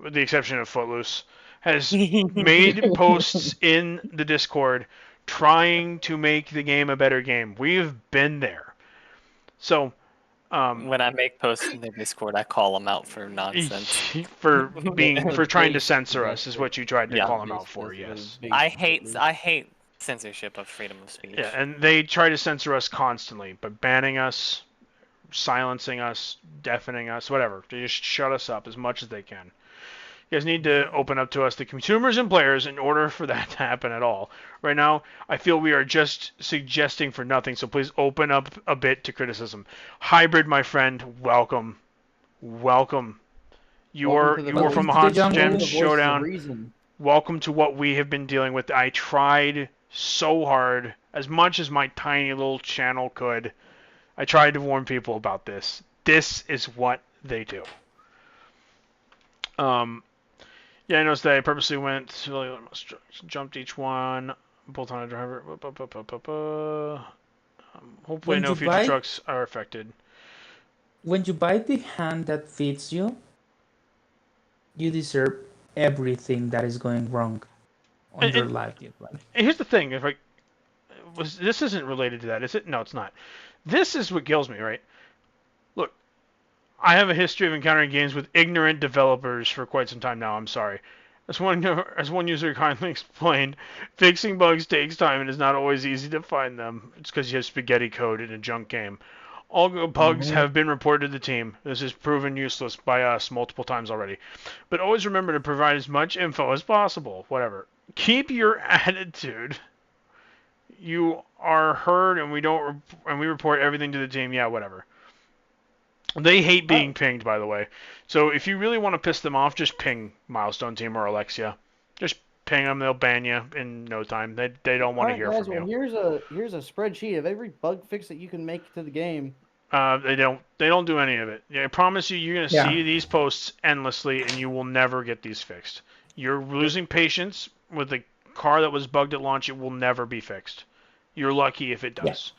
A: with the exception of Footloose, has made posts in the Discord trying to make the game a better game. We've been there. So,
B: when I make posts in the Discord, I call them out for nonsense.
A: for trying to censor us is what you tried to call them out for. Yes.
B: I hate censorship of freedom of speech.
A: Yeah, and they try to censor us constantly, but banning us, silencing us, deafening us, whatever. They just shut us up as much as they can. You guys need to open up to us, the consumers and players, in order for that to happen at all. Right now, I feel we are just suggesting for nothing, so please open up a bit to criticism. Hybrid, my friend, welcome. Welcome. You are from the Haunted Gems Showdown. Welcome to what we have been dealing with. I tried so hard, as much as my tiny little channel could. I tried to warn people about this. This is what they do. Yeah, I noticed that I purposely went, jumped each one, both on a driver. Hopefully no future trucks are affected.
F: When you buy the hand that fits you, you deserve everything that is going wrong on your life.
A: And here's the thing, this isn't related to that, is it? No, it's not. This is what kills me, right? Look, I have a history of encountering games with ignorant developers for quite some time now. I'm sorry. As one user kindly explained, fixing bugs takes time and it's not always easy to find them. It's because you have spaghetti code in a junk game. All bugs have been reported to the team. This is proven useless by us multiple times already. But always remember to provide as much info as possible. Whatever. Keep your attitude. You are heard, and we report everything to the team. Yeah, whatever. They hate being pinged, by the way. So if you really want to piss them off, just ping Milestone Team or Alexia. Just ping them; they'll ban you in no time. They don't want to hear
C: guys,
A: from you.
C: Here's a spreadsheet of every bug fix that you can make to the game.
A: They don't do any of it. I promise you, you're gonna
F: Yeah.
A: see these posts endlessly, and you will never get these fixed. You're losing patience with the car that was bugged at launch. It will never be fixed. You're lucky if it does.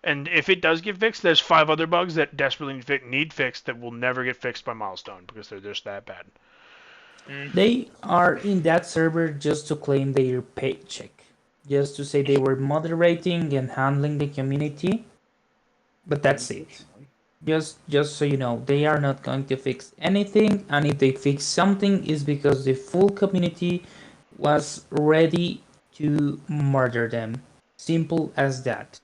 A: And if it does get fixed, there's 5 other bugs that desperately need fixed that will never get fixed by Milestone because they're just that bad.
F: They are in that server just to claim their paycheck, just to say they were moderating and handling the community. But that's it. Just so you know, they are not going to fix anything, and if they fix something, is because the full community was ready to murder them. Simple as that.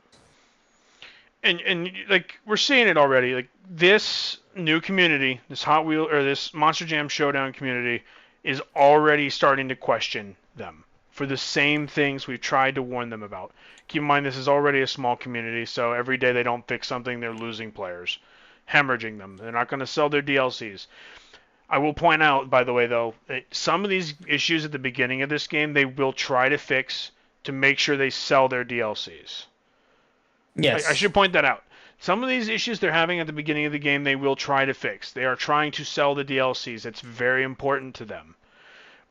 A: And like we're seeing it already. Like this new community, this Hot Wheel or this Monster Jam Showdown community is already starting to question them for the same things we've tried to warn them about. Keep in mind this is already a small community, so every day they don't fix something, they're losing players, hemorrhaging them. They're not going to sell their DLCs. I will point out, by the way, though, that some of these issues at the beginning of this game they will try to fix to make sure they sell their DLCs.
F: Yes.
A: I should point that out. Some of these issues they're having at the beginning of the game, they will try to fix. They are trying to sell the DLCs. It's very important to them.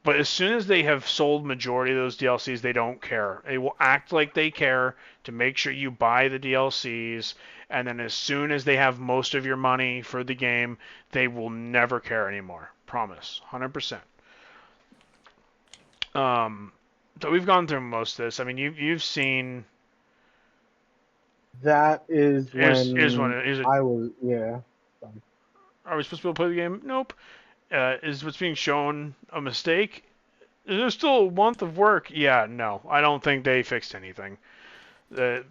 A: But as soon as they have sold majority of those DLCs, they don't care. They will act like they care to make sure you buy the DLCs. And then as soon as they have most of your money for the game, they will never care anymore. Promise. 100%. So we've gone through most of this. I mean, you've seen...
D: That is
A: Here's
D: when
A: one. Here's
D: I was, yeah.
A: Are we supposed to be able to play the game? Nope. Is what's being shown a mistake? Is there still a month of work? Yeah, no. I don't think they fixed anything.
B: Wait,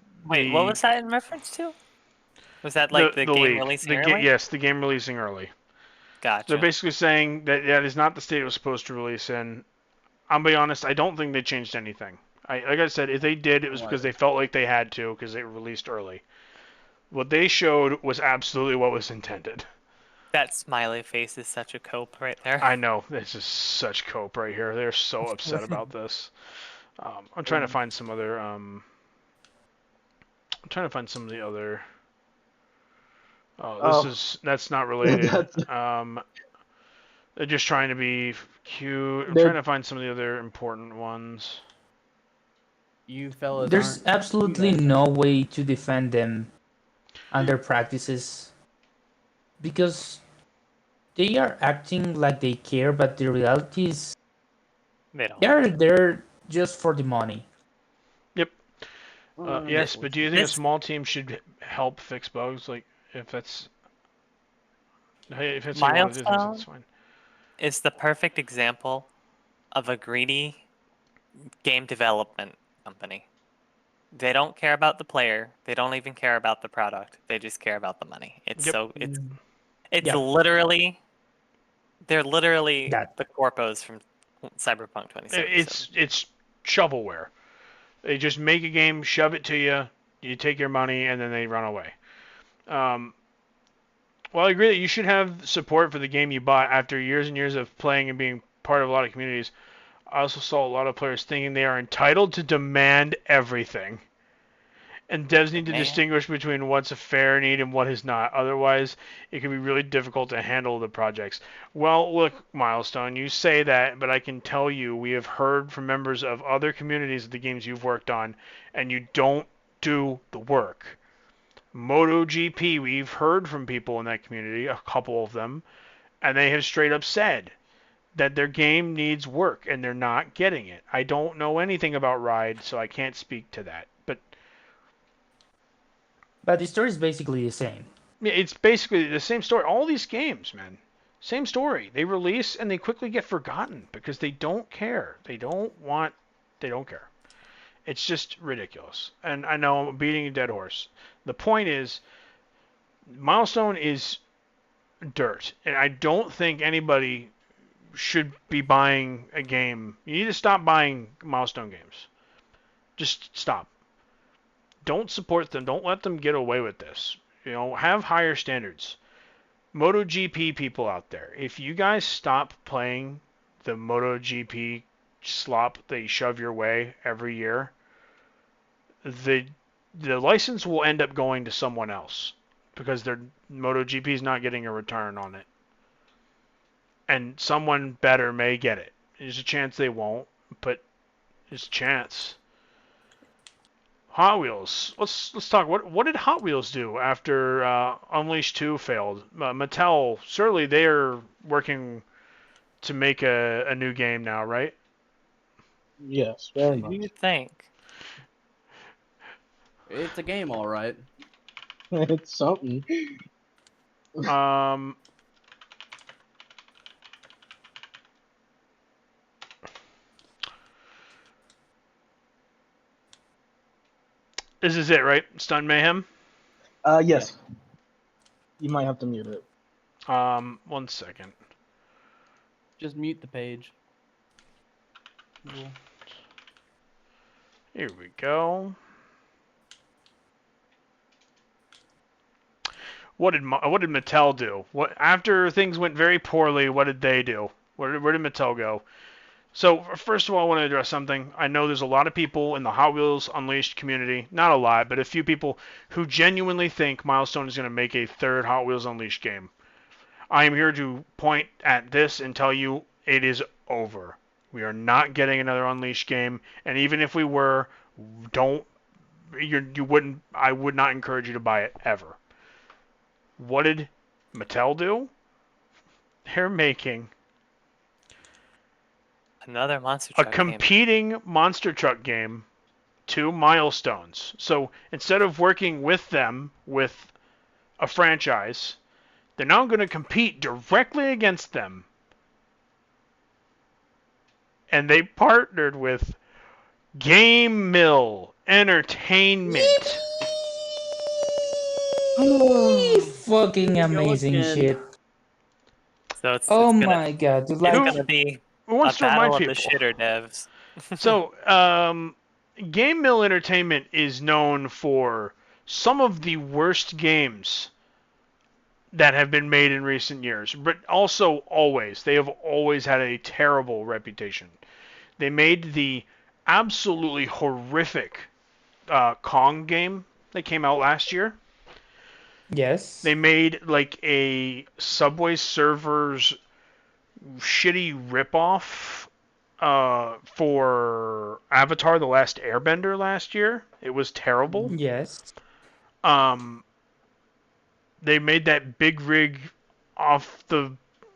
B: what was that in reference to? Was that like the game
A: leak.
B: releasing early?
A: Yes, the game releasing early.
B: Gotcha.
A: They're basically saying that that is not the state it was supposed to release in. I'll be honest, I don't think they changed anything. Like I said, if they did, it was because they felt like they had to because they released early. What they showed was absolutely what was intended.
B: That smiley face is such a cope right there.
A: I know. This is such cope right here. They're so upset about this. I'm trying to find some other... I'm trying to find some of the other... That's not related. They're just trying to be cute. I'm trying to find some of the other important ones.
C: You fellas
F: There's
C: aren't.
F: absolutely no way to defend them and their practices because they are acting like they care, but the reality is
B: They don't.
F: they're there just for the money.
A: Yep. Yes, but do you think a small team should help fix bugs? Like, if that's... Hey, if it's
B: Milestone
A: that's fine.
B: is the perfect example of a greedy game development company. They don't care about the player. They don't even care about the product. They just care about the money. It's literally they're literally the corpos from Cyberpunk 2077.
A: It's shovelware. They just make a game, shove it to you, you take your money, and then they run away. Well, I agree that you should have support for the game you bought after years and years of playing and being part of a lot of communities. I also saw a lot of players thinking they are entitled to demand everything. And devs need to distinguish between what's a fair need and what is not. Otherwise, it can be really difficult to handle the projects. Well, look, Milestone, you say that, but I can tell you we have heard from members of other communities of the games you've worked on, and you don't do the work. MotoGP, we've heard from people in that community, a couple of them, and they have straight up said that their game needs work, and they're not getting it. I don't know anything about Ride, so I can't speak to that.
F: But the story is basically the same.
A: Yeah, it's basically the same story. All these games, man, same story. They release and they quickly get forgotten because they don't care. They don't care. It's just ridiculous. And I know I'm beating a dead horse. The point is, Milestone is dirt, and I don't think anybody should be buying a game. You need to stop buying Milestone games. Just stop. Don't support them. Don't let them get away with this. Have higher standards. MotoGP people out there, if you guys stop playing the MotoGP slop they shove your way every year, the license will end up going to someone else because their MotoGP is not getting a return on it. And someone better may get it. There's a chance they won't, but there's a chance. Hot Wheels. Let's talk. What did Hot Wheels do after Unleashed 2 failed? Mattel, surely they are working to make a new game now, right?
D: Yes, very much.
B: You think?
C: It's a game, all right.
D: It's something.
A: This is it, right? Stun Mayhem?
D: Yes. You might have to mute it.
A: 1 second.
C: Just mute the page.
A: Here we go. What did Mattel do? After things went very poorly, what did they do? Where did Mattel go? So first of all, I want to address something. I know there's a lot of people in the Hot Wheels Unleashed community, not a lot, but a few people who genuinely think Milestone is going to make a third Hot Wheels Unleashed game. I am here to point at this and tell you it is over. We are not getting another Unleashed game, and even if we were, I would not encourage you to buy it ever. What did Mattel do? They're making
B: Another monster
A: a
B: truck
A: competing monster truck game to Milestones. So instead of working with them with a franchise, they're now going to compete directly against them. And they partnered with Game Mill Entertainment.
F: Fucking amazing
C: again.
F: shit.
B: So it's
F: Oh
B: gonna,
F: my god, dude,
B: it's
F: like,
B: gonna be
A: Who
B: a
A: wants to
B: battle
A: remind
B: of the
A: people?
B: shitter devs.
A: So, Game Mill Entertainment is known for some of the worst games that have been made in recent years, but also they have always had a terrible reputation. They made the absolutely horrific Kong game that came out last year.
F: yes.
A: They made like a Subway Surfers shitty ripoff for Avatar: The Last Airbender last year. It was terrible.
F: Yes.
A: They made that big rig off the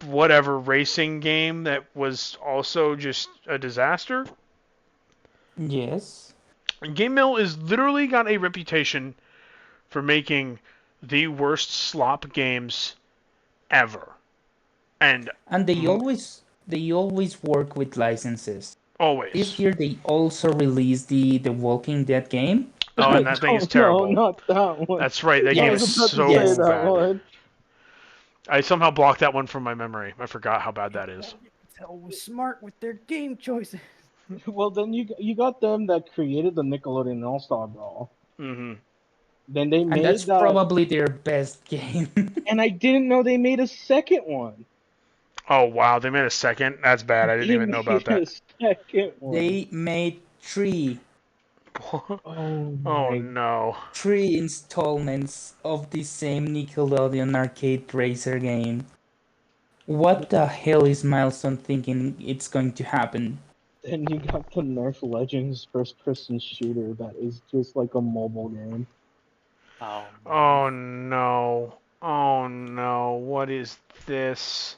A: whatever racing game that was also just a disaster.
F: Yes.
A: Game Mill is literally got a reputation for making the worst slop games ever. And
F: they always work with licenses.
A: always.
F: This year they also released the Walking Dead game.
A: Oh, and that thing is terrible.
D: No, not that one.
A: That's right. That
F: Yeah,
A: game
F: I
A: is
F: was about to
A: so
F: say that
A: bad.
D: one.
A: I somehow blocked that one from my memory. I forgot how bad that is.
C: Mattel was smart with their game choices.
D: Well, then you got them that created the Nickelodeon All-Star Brawl.
A: Mm-hmm.
D: Then they
F: And
D: made
F: that's
D: that,
F: probably their best game.
D: and I didn't know they made a second one.
A: Oh wow, they made a second. That's bad. I didn't
D: They
A: even know about
D: made
A: that.
D: a second one.
F: They made three
D: Oh
A: Oh
D: my!
A: no.
F: installments of the same Nickelodeon arcade racer game. What the hell is Milestone thinking it's going to happen?
D: Then you got the Nerf Legends first-person shooter that is just like a mobile game.
B: Oh,
A: Oh no. Oh no. What is this?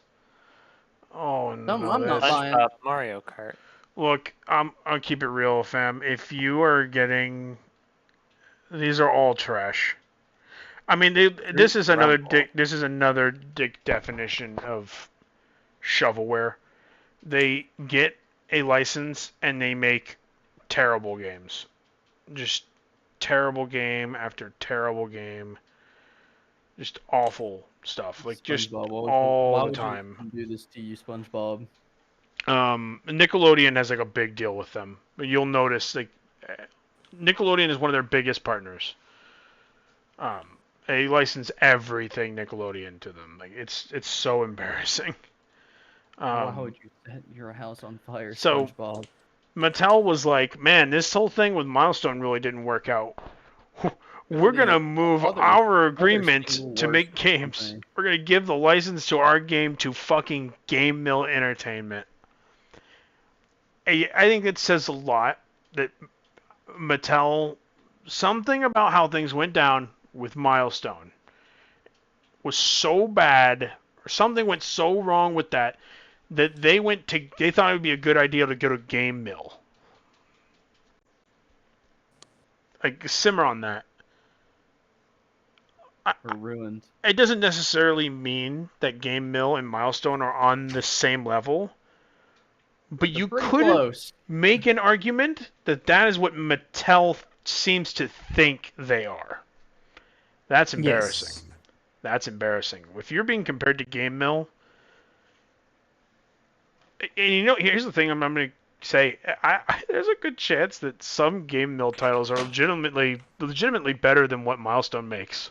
A: Oh no.
C: I'm not
A: this-
C: buying.
B: SpongeBob Mario Kart.
A: Look, I'll keep it real, fam. If you are getting, these are all trash. I mean, this is another
B: Rumble.
A: this is another definition of shovelware. They get a license and they make terrible games. Just terrible game after terrible game. Just awful stuff, like just
C: SpongeBob,
A: all
C: why
A: the
C: would
A: time.
C: you do this to you, SpongeBob?
A: Nickelodeon has like a big deal with them. You'll notice like Nickelodeon is one of their biggest partners. They license everything Nickelodeon to them. Like it's so embarrassing.
C: Why would you set your house on fire,
A: So
C: SpongeBob?
A: Mattel was like, man, this whole thing with Milestone really didn't work out. We're gonna move our agreement
C: single
A: to
C: worst
A: make games.
C: company.
A: We're gonna give the license to our game to fucking Game Mill Entertainment. I think it says a lot that Mattel, something about how things went down with Milestone was so bad, or something went so wrong with that they thought it would be a good idea to go to Game Mill. Like simmer on that.
C: We're ruined.
A: It doesn't necessarily mean that Game Mill and Milestone are on the same level, but you
C: Pretty
A: could
C: close.
A: make an argument that that is what Mattel seems to think they are. That's embarrassing.
F: Yes.
A: That's embarrassing. If you're being compared to Game Mill, and you know, here's the thing I'm going to say. There's a good chance that some Game Mill titles are legitimately better than what Milestone makes.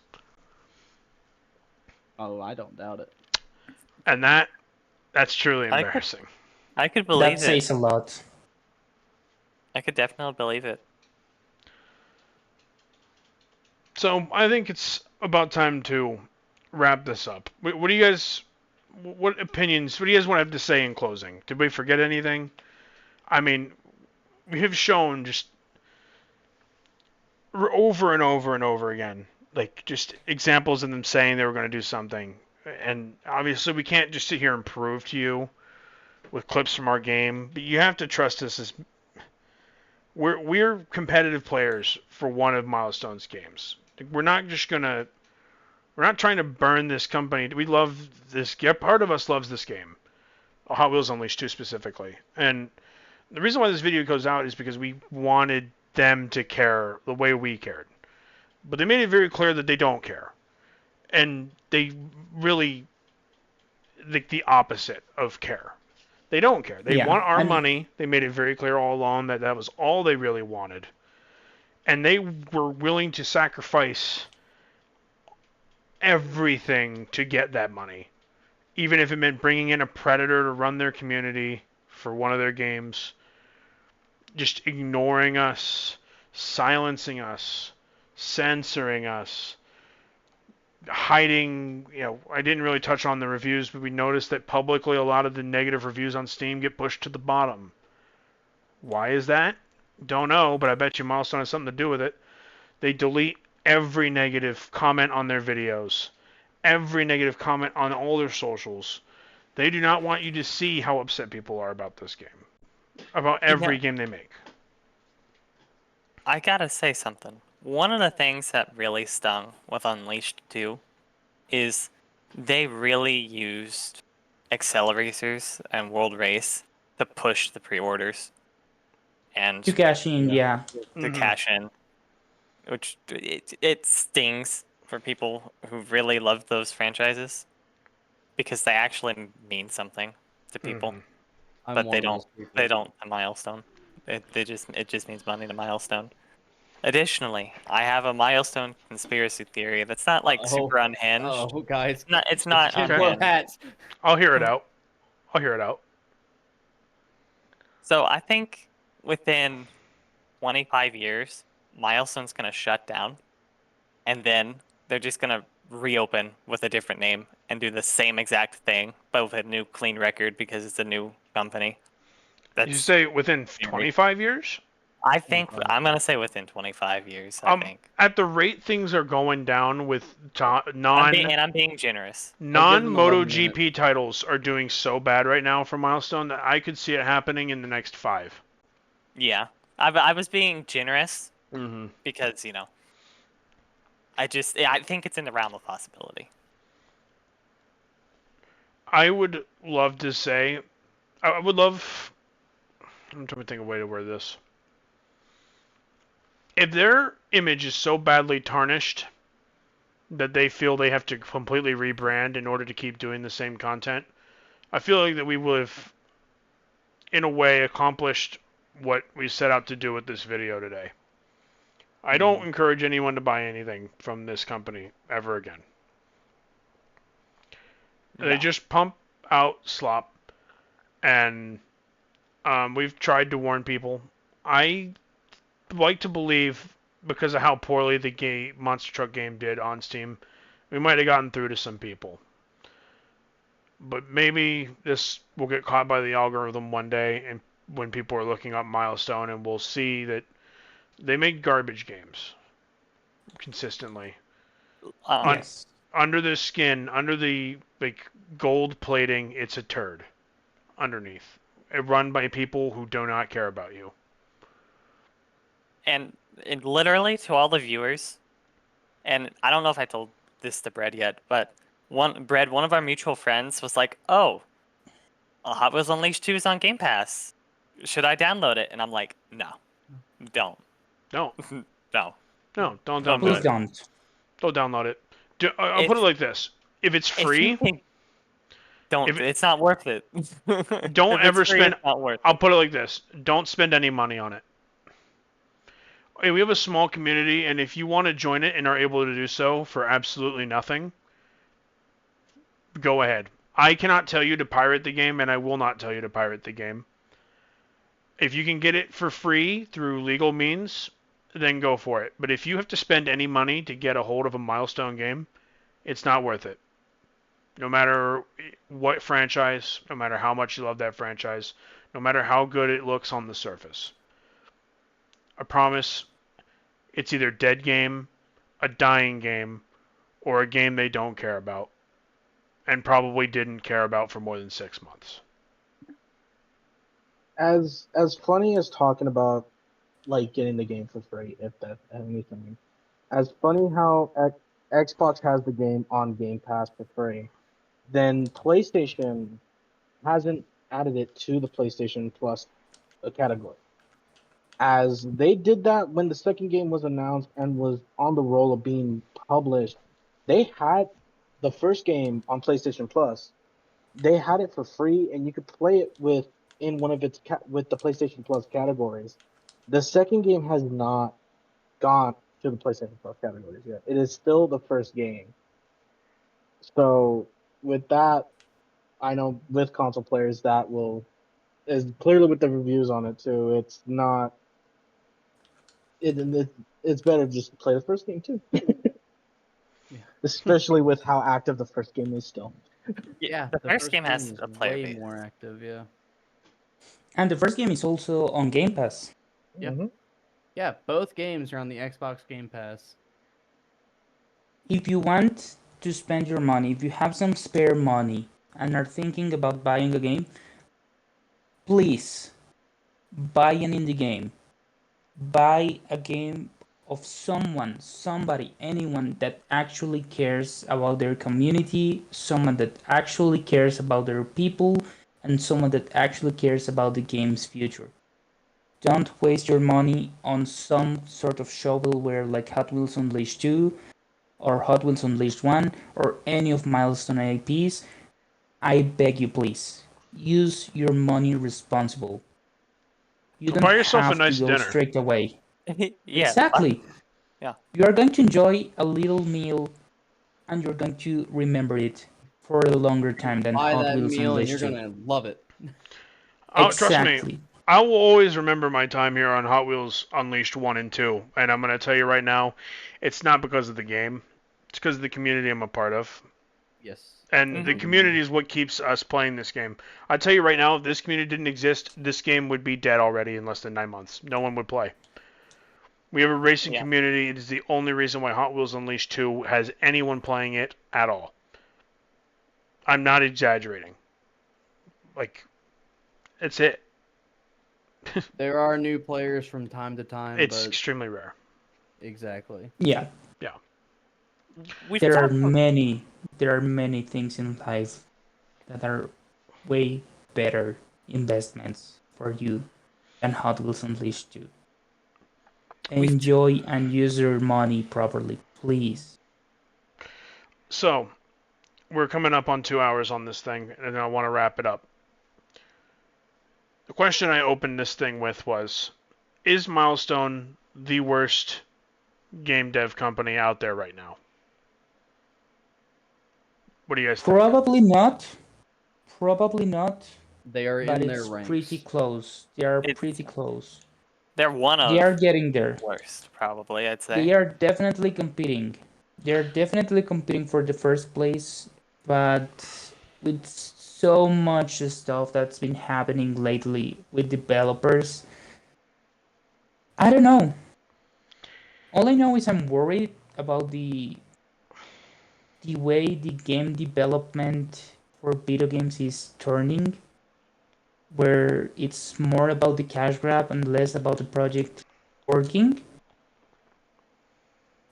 C: Oh, I don't doubt it.
A: And that's truly embarrassing.
B: I could believe
F: That
B: it.
F: says a lot.
B: I could definitely believe it.
A: So I think it's about time to wrap this up. What do you guys? What opinions? What do you guys want to have to say in closing? Did we forget anything? I mean, we have shown just over and over and over again, like just examples of them saying they were going to do something, and obviously we can't just sit here and prove to you with clips from our game, but you have to trust us as we're competitive players for one of Milestone's games. We're not trying to burn this company. We love this. Part of us loves this game, Hot Wheels Unleashed 2 specifically. And the reason why this video goes out is because we wanted them to care the way we cared. But they made it very clear that they don't care. And they really, the opposite of care. They don't care. They want our money. They made it very clear all along that that was all they really wanted. And they were willing to sacrifice everything to get that money. Even if it meant bringing in a predator to run their community for one of their games. Just ignoring us, silencing us, censoring us, hiding, I didn't really touch on the reviews, but we noticed that publicly a lot of the negative reviews on Steam get pushed to the bottom. Why is that? Don't know, but I bet you Milestone has something to do with it. They delete every negative comment on their videos, every negative comment on all their socials. They do not want you to see how upset people are about this game, about every game they make.
B: I gotta say something. One of the things that really stung with Unleashed 2 is they really used Acceleracers and World Race to push the pre-orders and
F: To cash in, yeah.
B: to cash in, which it stings for people who really love those franchises because they actually mean something to people, but they don't to Milestone. It just means money to Milestone. Additionally, I have a Milestone conspiracy theory that's not like super unhinged.
C: Oh, guys.
B: It's not
A: Okay.
B: unhinged.
C: Hats.
A: I'll hear it out.
B: So I think within 25 years, Milestone's gonna shut down, and then they're just gonna reopen with a different name and do the same exact thing, but with a new clean record because it's a new company.
A: You say within 25 years?
B: I think I'm gonna say within 25 years. I think
A: at the rate things are going down with
B: I'm being generous.
A: Non-MotoGP titles are doing so bad right now for Milestone that I could see it happening in the next 5.
B: Yeah, I was being generous because I think it's in the realm of possibility.
A: I would love to say, I'm trying to think of a way to word this. If their image is so badly tarnished that they feel they have to completely rebrand in order to keep doing the same content, I feel like that we would have, in a way, accomplished what we set out to do with this video today. I don't encourage anyone to buy anything from this company ever again.
B: No.
A: They just pump out slop, and we've tried to warn people. I like to believe, because of how poorly the Monster Truck game did on Steam, we might have gotten through to some people. But maybe this will get caught by the algorithm one day, and when people are looking up Milestone, and we'll see that they make garbage games consistently.
F: Yes.
A: Under the skin, under the gold plating, it's a turd underneath. Run by people who do not care about you.
B: And literally to all the viewers, and I don't know if I told this to Brad yet, but one of our mutual friends was like, "Oh, Hot Wheels Unleashed 2 is on Game Pass. Should I download it?" And I'm like, "No, don't,
A: No,
B: no,
A: no, don't
B: Don't
A: download
B: do
F: Please
A: it.
F: don't.
A: Don't download it. I'll put it
B: If-
A: like this: if it's
B: If you
A: free,
B: think- don't.
A: if it-
B: It's not worth it.
A: don't
B: If it's
A: ever
B: free,
A: spend.
B: It's not worth
A: I'll
B: it.
A: put it like this: don't spend any money on it. Hey, we have a small community, and if you want to join it and are able to do so for absolutely nothing, go ahead. I cannot tell you to pirate the game, and I will not tell you to pirate the game. If you can get it for free through legal means, then go for it. But if you have to spend any money to get a hold of a Milestone game, it's not worth it. No matter what franchise, no matter how much you love that franchise, no matter how good it looks on the surface. I promise it's either dead game, a dying game, or a game they don't care about, and probably didn't care about for more than 6 months.
D: As funny as talking about like getting the game for free, if that's anything, as funny how Xbox has the game on Game Pass for free, then PlayStation hasn't added it to the PlayStation Plus category. As they did that when the second game was announced and was on the roll of being published, they had the first game on PlayStation Plus. They had it for free, and you could play it with in one of its with the PlayStation Plus categories. The second game has not gone to the PlayStation Plus categories yet. It is still the first game. So with that, I know with console players that will is clearly with the reviews on it too. It's not it's better just to play the first game too. Especially with how active the first game is still.
C: Yeah,
B: The first game has
G: is
B: a player
G: way
B: base.
G: more active. Yeah.
F: And the first game is also on Game Pass.
G: Yeah.
D: Mm-hmm.
G: Yeah, both games are on the Xbox Game Pass.
F: If you want to spend your money, if you have some spare money and are thinking about buying a game, please buy an indie game. Buy a game of somebody, anyone that actually cares about their community, someone that actually cares about their people, and someone that actually cares about the game's future. Don't waste your money on some sort of shovelware like Hot Wheels Unleashed 2 or Hot Wheels Unleashed 1 or any of Milestone IPs. I beg you, please, use your money responsible. You don't
A: Buy yourself a
F: have
A: nice
F: to go
A: dinner.
F: straight away.
B: Yeah.
F: Exactly.
B: Yeah.
F: You are going to enjoy a little meal and you're going to remember it for a longer time than
G: Buy
F: Hot
G: that
F: Wheels
G: meal and
F: Unleashed
G: you're
F: 2.
G: gonna love it.
A: Trust me,
F: Exactly.
A: I will always remember my time here on Hot Wheels Unleashed 1 and 2. And I'm going to tell you right now, it's not because of the game. It's because of the community I'm a part of.
G: Yes.
A: And the community is what keeps us playing this game. I tell you right now, if this community didn't exist, this game would be dead already in less than 9 months. No one would play. We have a racing community. It is the only reason why Hot Wheels Unleashed 2 has anyone playing it at all. I'm not exaggerating. Like, it's it.
G: There are new players from time to time,
A: It's
G: but
A: extremely rare.
G: exactly.
F: Yeah.
B: We've
F: There are
B: talked-
F: many things in life that are way better investments for you than Hot Wheels Unleashed 2. Enjoy and use your money properly, please.
A: So, we're coming up on 2 hours on this thing, and I want to wrap it up. The question I opened this thing with was, is Milestone the worst game dev company out there right now? What do you guys think?
F: Probably not. Probably not.
G: They are
F: But
G: in their
F: it's pretty
G: ranks.
F: close. They are
B: It's
F: pretty close.
B: they're one
F: They
B: of
F: are getting there.
B: worst, probably, I'd
F: They
B: say.
F: are definitely competing. They're definitely competing for the first place, but with so much stuff that's been happening lately with developers, I don't know. All I know is I'm worried about the way the game development for video games is turning, where it's more about the cash grab and less about the project working.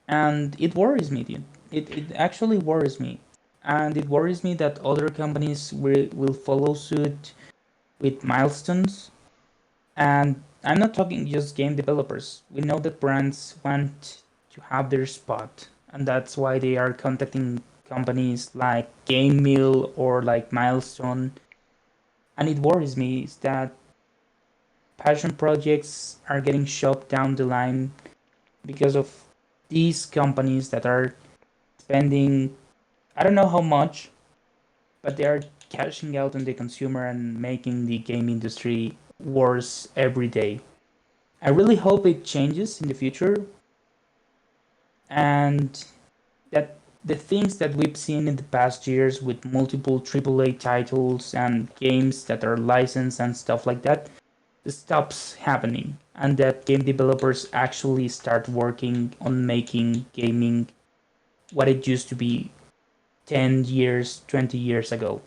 F: And it worries me, dude. It actually worries me. And it worries me that other companies will follow suit with milestones. And I'm not talking just game developers. We know that brands want to have their spot. And that's why they are contacting companies like Game Mill or like Milestone. And it worries me is that passion projects are getting shoved down the line because of these companies that are spending, I don't know how much, but they are cashing out on the consumer and making the game industry worse every day. I really hope it changes in the future and that the things that we've seen in the past years with multiple AAA titles and games that are licensed and stuff like that stops happening and that game developers actually start working on making gaming what it used to be 10 years, 20 years ago.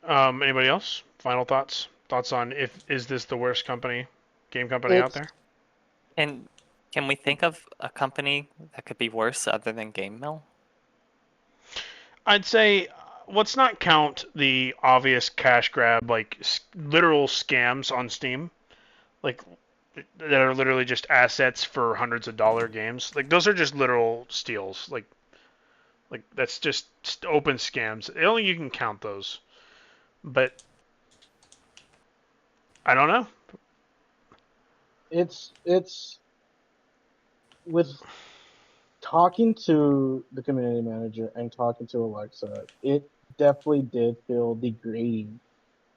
A: Anybody else? Final thoughts? Thoughts on if is this the worst game company out
D: It's
A: there?
B: And can we think of a company that could be worse other than Game Mill?
A: I'd say let's not count the obvious cash grab, like literal scams on Steam, like that are literally just assets for hundreds of dollar games. Like those are just literal steals. Like that's just open scams. Only you can count those. But I don't know.
D: it's with talking to the community manager and talking to Alexa, it definitely did feel degrading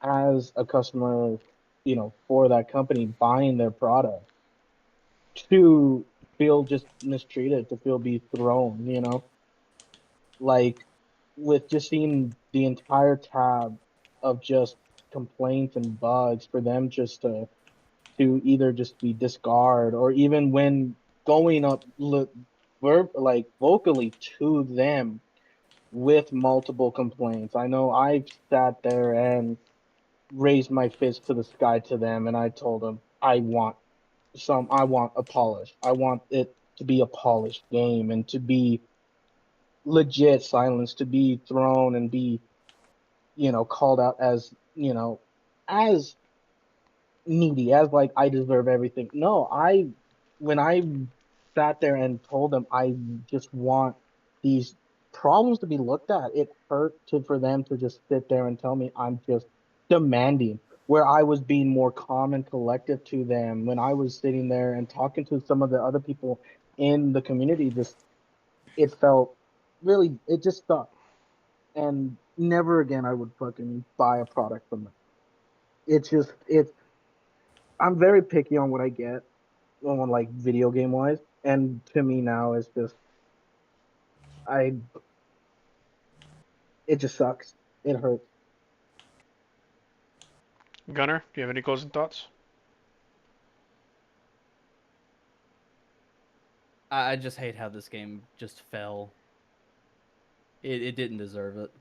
D: as a customer, for that company buying their product to feel just mistreated, to feel be thrown, like with just seeing the entire tab of just complaints and bugs for them just to either just be discard or even when going up like vocally to them with multiple complaints. I know I've sat there and raised my fist to the sky to them and I told them I want a polish. I want it to be a polished game and to be legit silence, to be thrown and be, called out as, as needy, as like I deserve everything. No, when I sat there and told them I just want these problems to be looked at, it hurt for them to just sit there and tell me I'm just demanding. Where I was being more calm and collective to them, when I was sitting there and talking to some of the other people in the community, just it felt really, it just sucked. And never again I would fucking buy a product from them. It's I'm very picky on what I get on like video game wise, and to me now it's just I it just sucks. It hurts.
A: Gunner, do you have any closing thoughts?
G: I just hate how this game just fell. It didn't deserve it.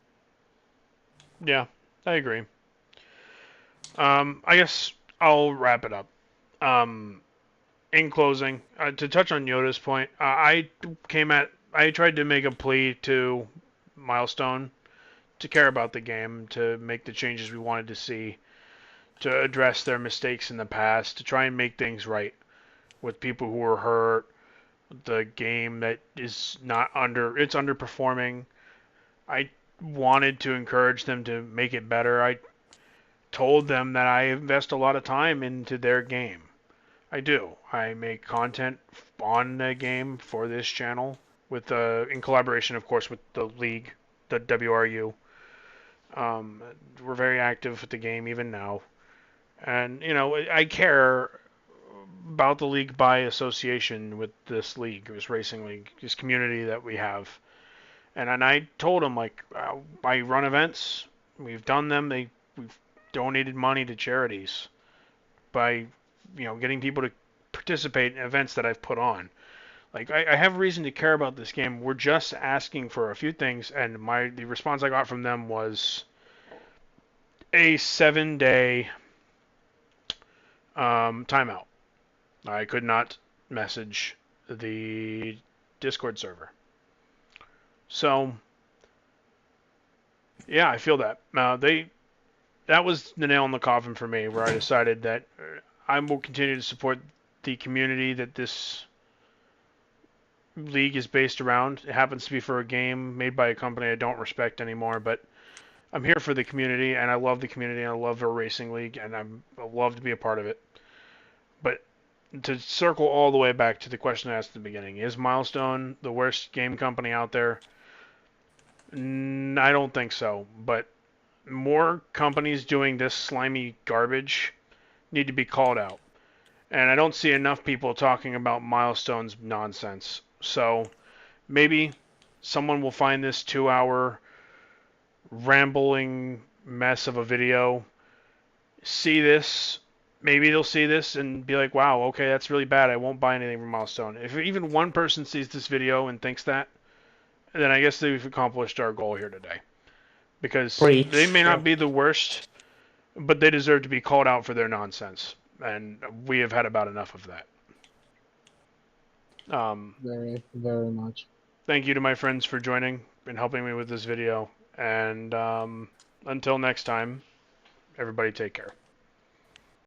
A: Yeah, I agree. I guess I'll wrap it up. Um, in closing, to touch on Yoda's point, I tried to make a plea to Milestone to care about the game, to make the changes we wanted to see, to address their mistakes in the past, to try and make things right with people who were hurt, the game that is not it's underperforming. I wanted to encourage them to make it better. I told them that I invest a lot of time into their game. I do. I make content on the game for this channel with in collaboration, of course, with the league, the WRU. We're very active with the game even now, and I care about the league by association with this league, this racing league, this community that we have. And I told them, like, I run events. We've done them. We've donated money to charities by getting people to participate in events that I've put on. Like, I have reason to care about this game. We're just asking for a few things, and the response I got from them was a 7-day timeout. I could not message the Discord server. So, yeah, I feel that. That was the nail in the coffin for me, where I decided that I will continue to support the community that this league is based around. It happens to be for a game made by a company I don't respect anymore, but I'm here for the community, and I love the community, and I love our racing league, and I love to be a part of it. But to circle all the way back to the question I asked at the beginning, is Milestone the worst game company out there? I don't think so, but more companies doing this slimy garbage need to be called out. And I don't see enough people talking about Milestone's nonsense. So maybe someone will find this 2-hour rambling mess of a video, see this, maybe they'll see this and be like, wow, okay, that's really bad. I won't buy anything from Milestone. If even one person sees this video and thinks that, then I guess we've accomplished our goal here today. Because they may not be the worst, but they deserve to be called out for their nonsense. And we have had about enough of that.
D: Very, very much.
A: Thank you to my friends for joining and helping me with this video. And until next time, everybody take care.